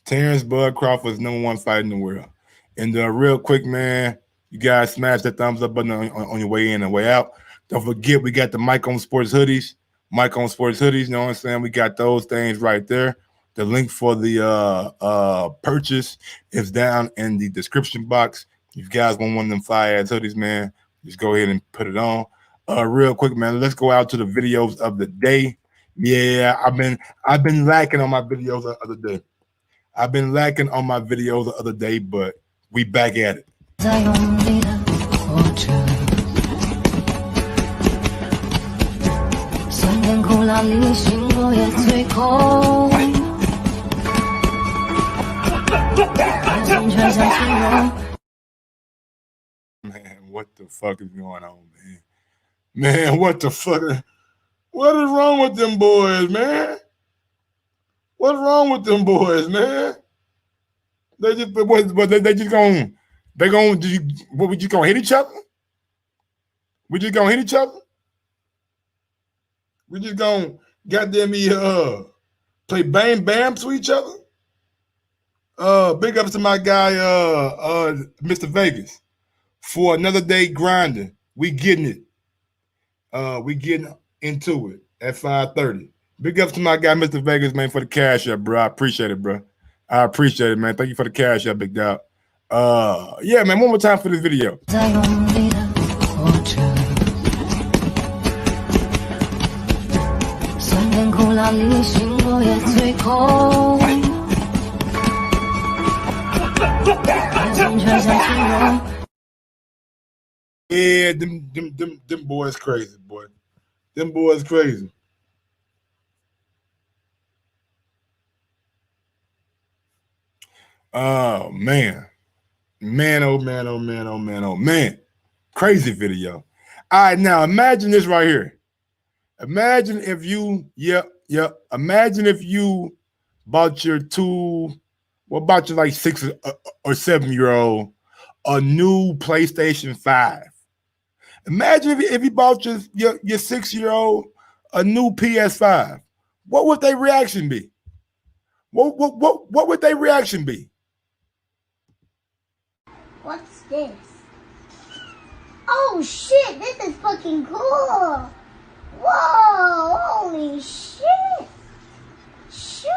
Terrence Bud Crawford is number one fighter in the world. And real quick, man, you guys smash that thumbs up button on your way in and way out. Don't forget, we got the Mike on Sports hoodies. Mike on Sports hoodies, you know what I'm saying? We got those things right there. The link for the purchase is down in the description box. If you guys want one of them fire-ass hoodies, man, just go ahead and put it on. Real quick, man, let's go out to the videos of the day. Yeah, I've been lacking on my videos the other day. I've been lacking on my videos the other day, but we back at it. Man, what the fuck is going on, man? Man, what the fuck? What is wrong with them boys, man? What's wrong with them boys, man? They just gonna hit each other? We just gonna hit each other? We just gonna goddamn play bam bam to each other? Big ups to my guy Mr. Vegas for another day grinding. We getting it. We getting into it at 5:30. Big ups to my guy Mr. Vegas, man, for the cash up, bro. I appreciate it, bro. I appreciate it, man. Thank you for the cash up, big dog. Yeah, man, one more time for this video. Yeah, them boys crazy, boy. Them boys crazy. Oh man. Man, oh man, oh man, oh man, oh man. Crazy video. All right, now imagine this right here. Imagine if you, imagine if you bought your like 6 or 7-year-old a new PlayStation 5. Imagine if you bought your 6-year-old a new PS5. What would their reaction be? What would their reaction be? What's this? Oh shit, this is fucking cool. Whoa, holy shit. Shoo,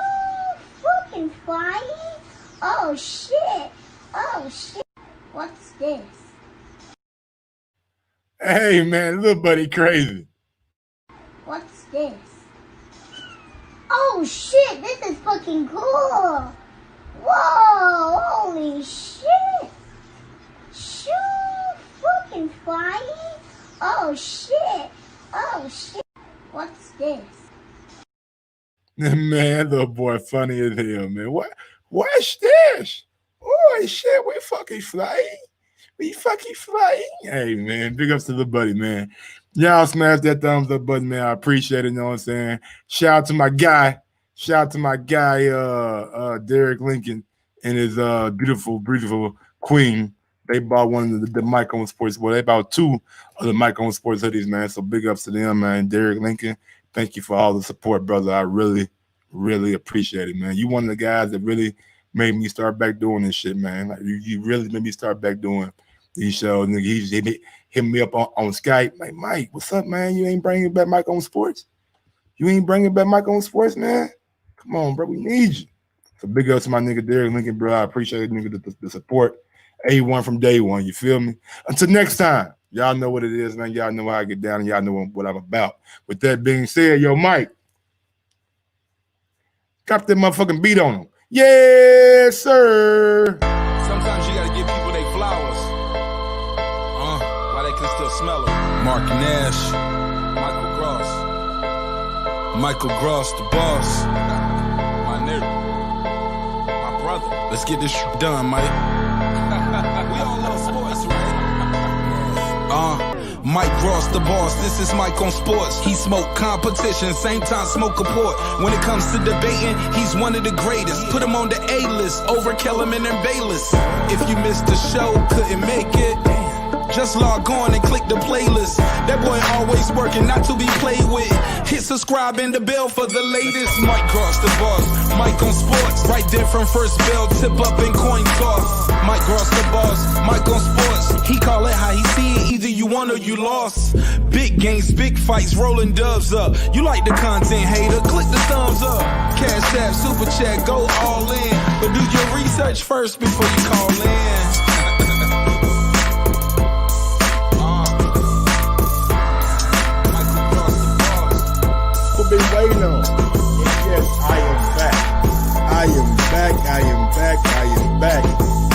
fucking flying. Oh shit. Oh shit. What's this? Hey man, little buddy crazy. What's this? Oh shit, this is fucking cool. Whoa, holy shit. Shoo, fucking flying. Oh shit. Oh shit. What's this? Man, little boy funny as hell, man. What's this? Oh shit, we fucking flying. We fucking flying. Hey man, big ups to the buddy, man. Y'all smash that thumbs up button, man. I appreciate it, you know what I'm saying? Shout out to my guy. Shout out to my guy, Derek Lincoln and his beautiful queen. They bought one of the Mike on Sports. Well, they bought 2 of the Mike on Sports hoodies, man. So big ups to them, man. Derek Lincoln, thank you for all the support, brother. I really, really appreciate it, man. You one of the guys that really made me start back doing this shit, man. Like you really made me start back doing these shows. Nigga, he hit me up on Skype, like, Mike, what's up, man? You ain't bringing back Mike on Sports? You ain't bringing back Mike on Sports, man? Come on, bro, we need you. So big ups to my nigga Derek Lincoln, bro. I appreciate it, nigga, the support. A1 from day one, you feel me? Until next time, y'all know what it is, man. Y'all know how I get down, and y'all know what I'm about. With that being said, yo, Mike, drop that motherfucking beat on him. Yes, sir. Sometimes you gotta give people their flowers. While they can still smell them. Mark Nash, Michael Gross, the boss. My nigga, my brother. Let's get this shit done, Mike. We all love sports, right? Mike Ross, the boss, this is Mike on Sports. He smoke competition, same time smoke a port. When it comes to debating, he's one of the greatest. Put him on the A-list over Kellerman and Bayless. If you missed the show, couldn't make it, Just log on and click the playlist. That boy always working, not to be played with. Hit subscribe and the bell for the latest. Mike Cross the boss, Mike on sports. Right there from first bell, tip up and coin toss. Mike Cross the boss, Mike on sports. He call it how he see it, either you won or you lost. Big games, big fights, rolling dubs up. You like the content, hater, click the thumbs up. Cashapp, super chat, go all in. But do your research first before you call in. Been waiting on. Yes, I am back. I am back. I am back. I am back.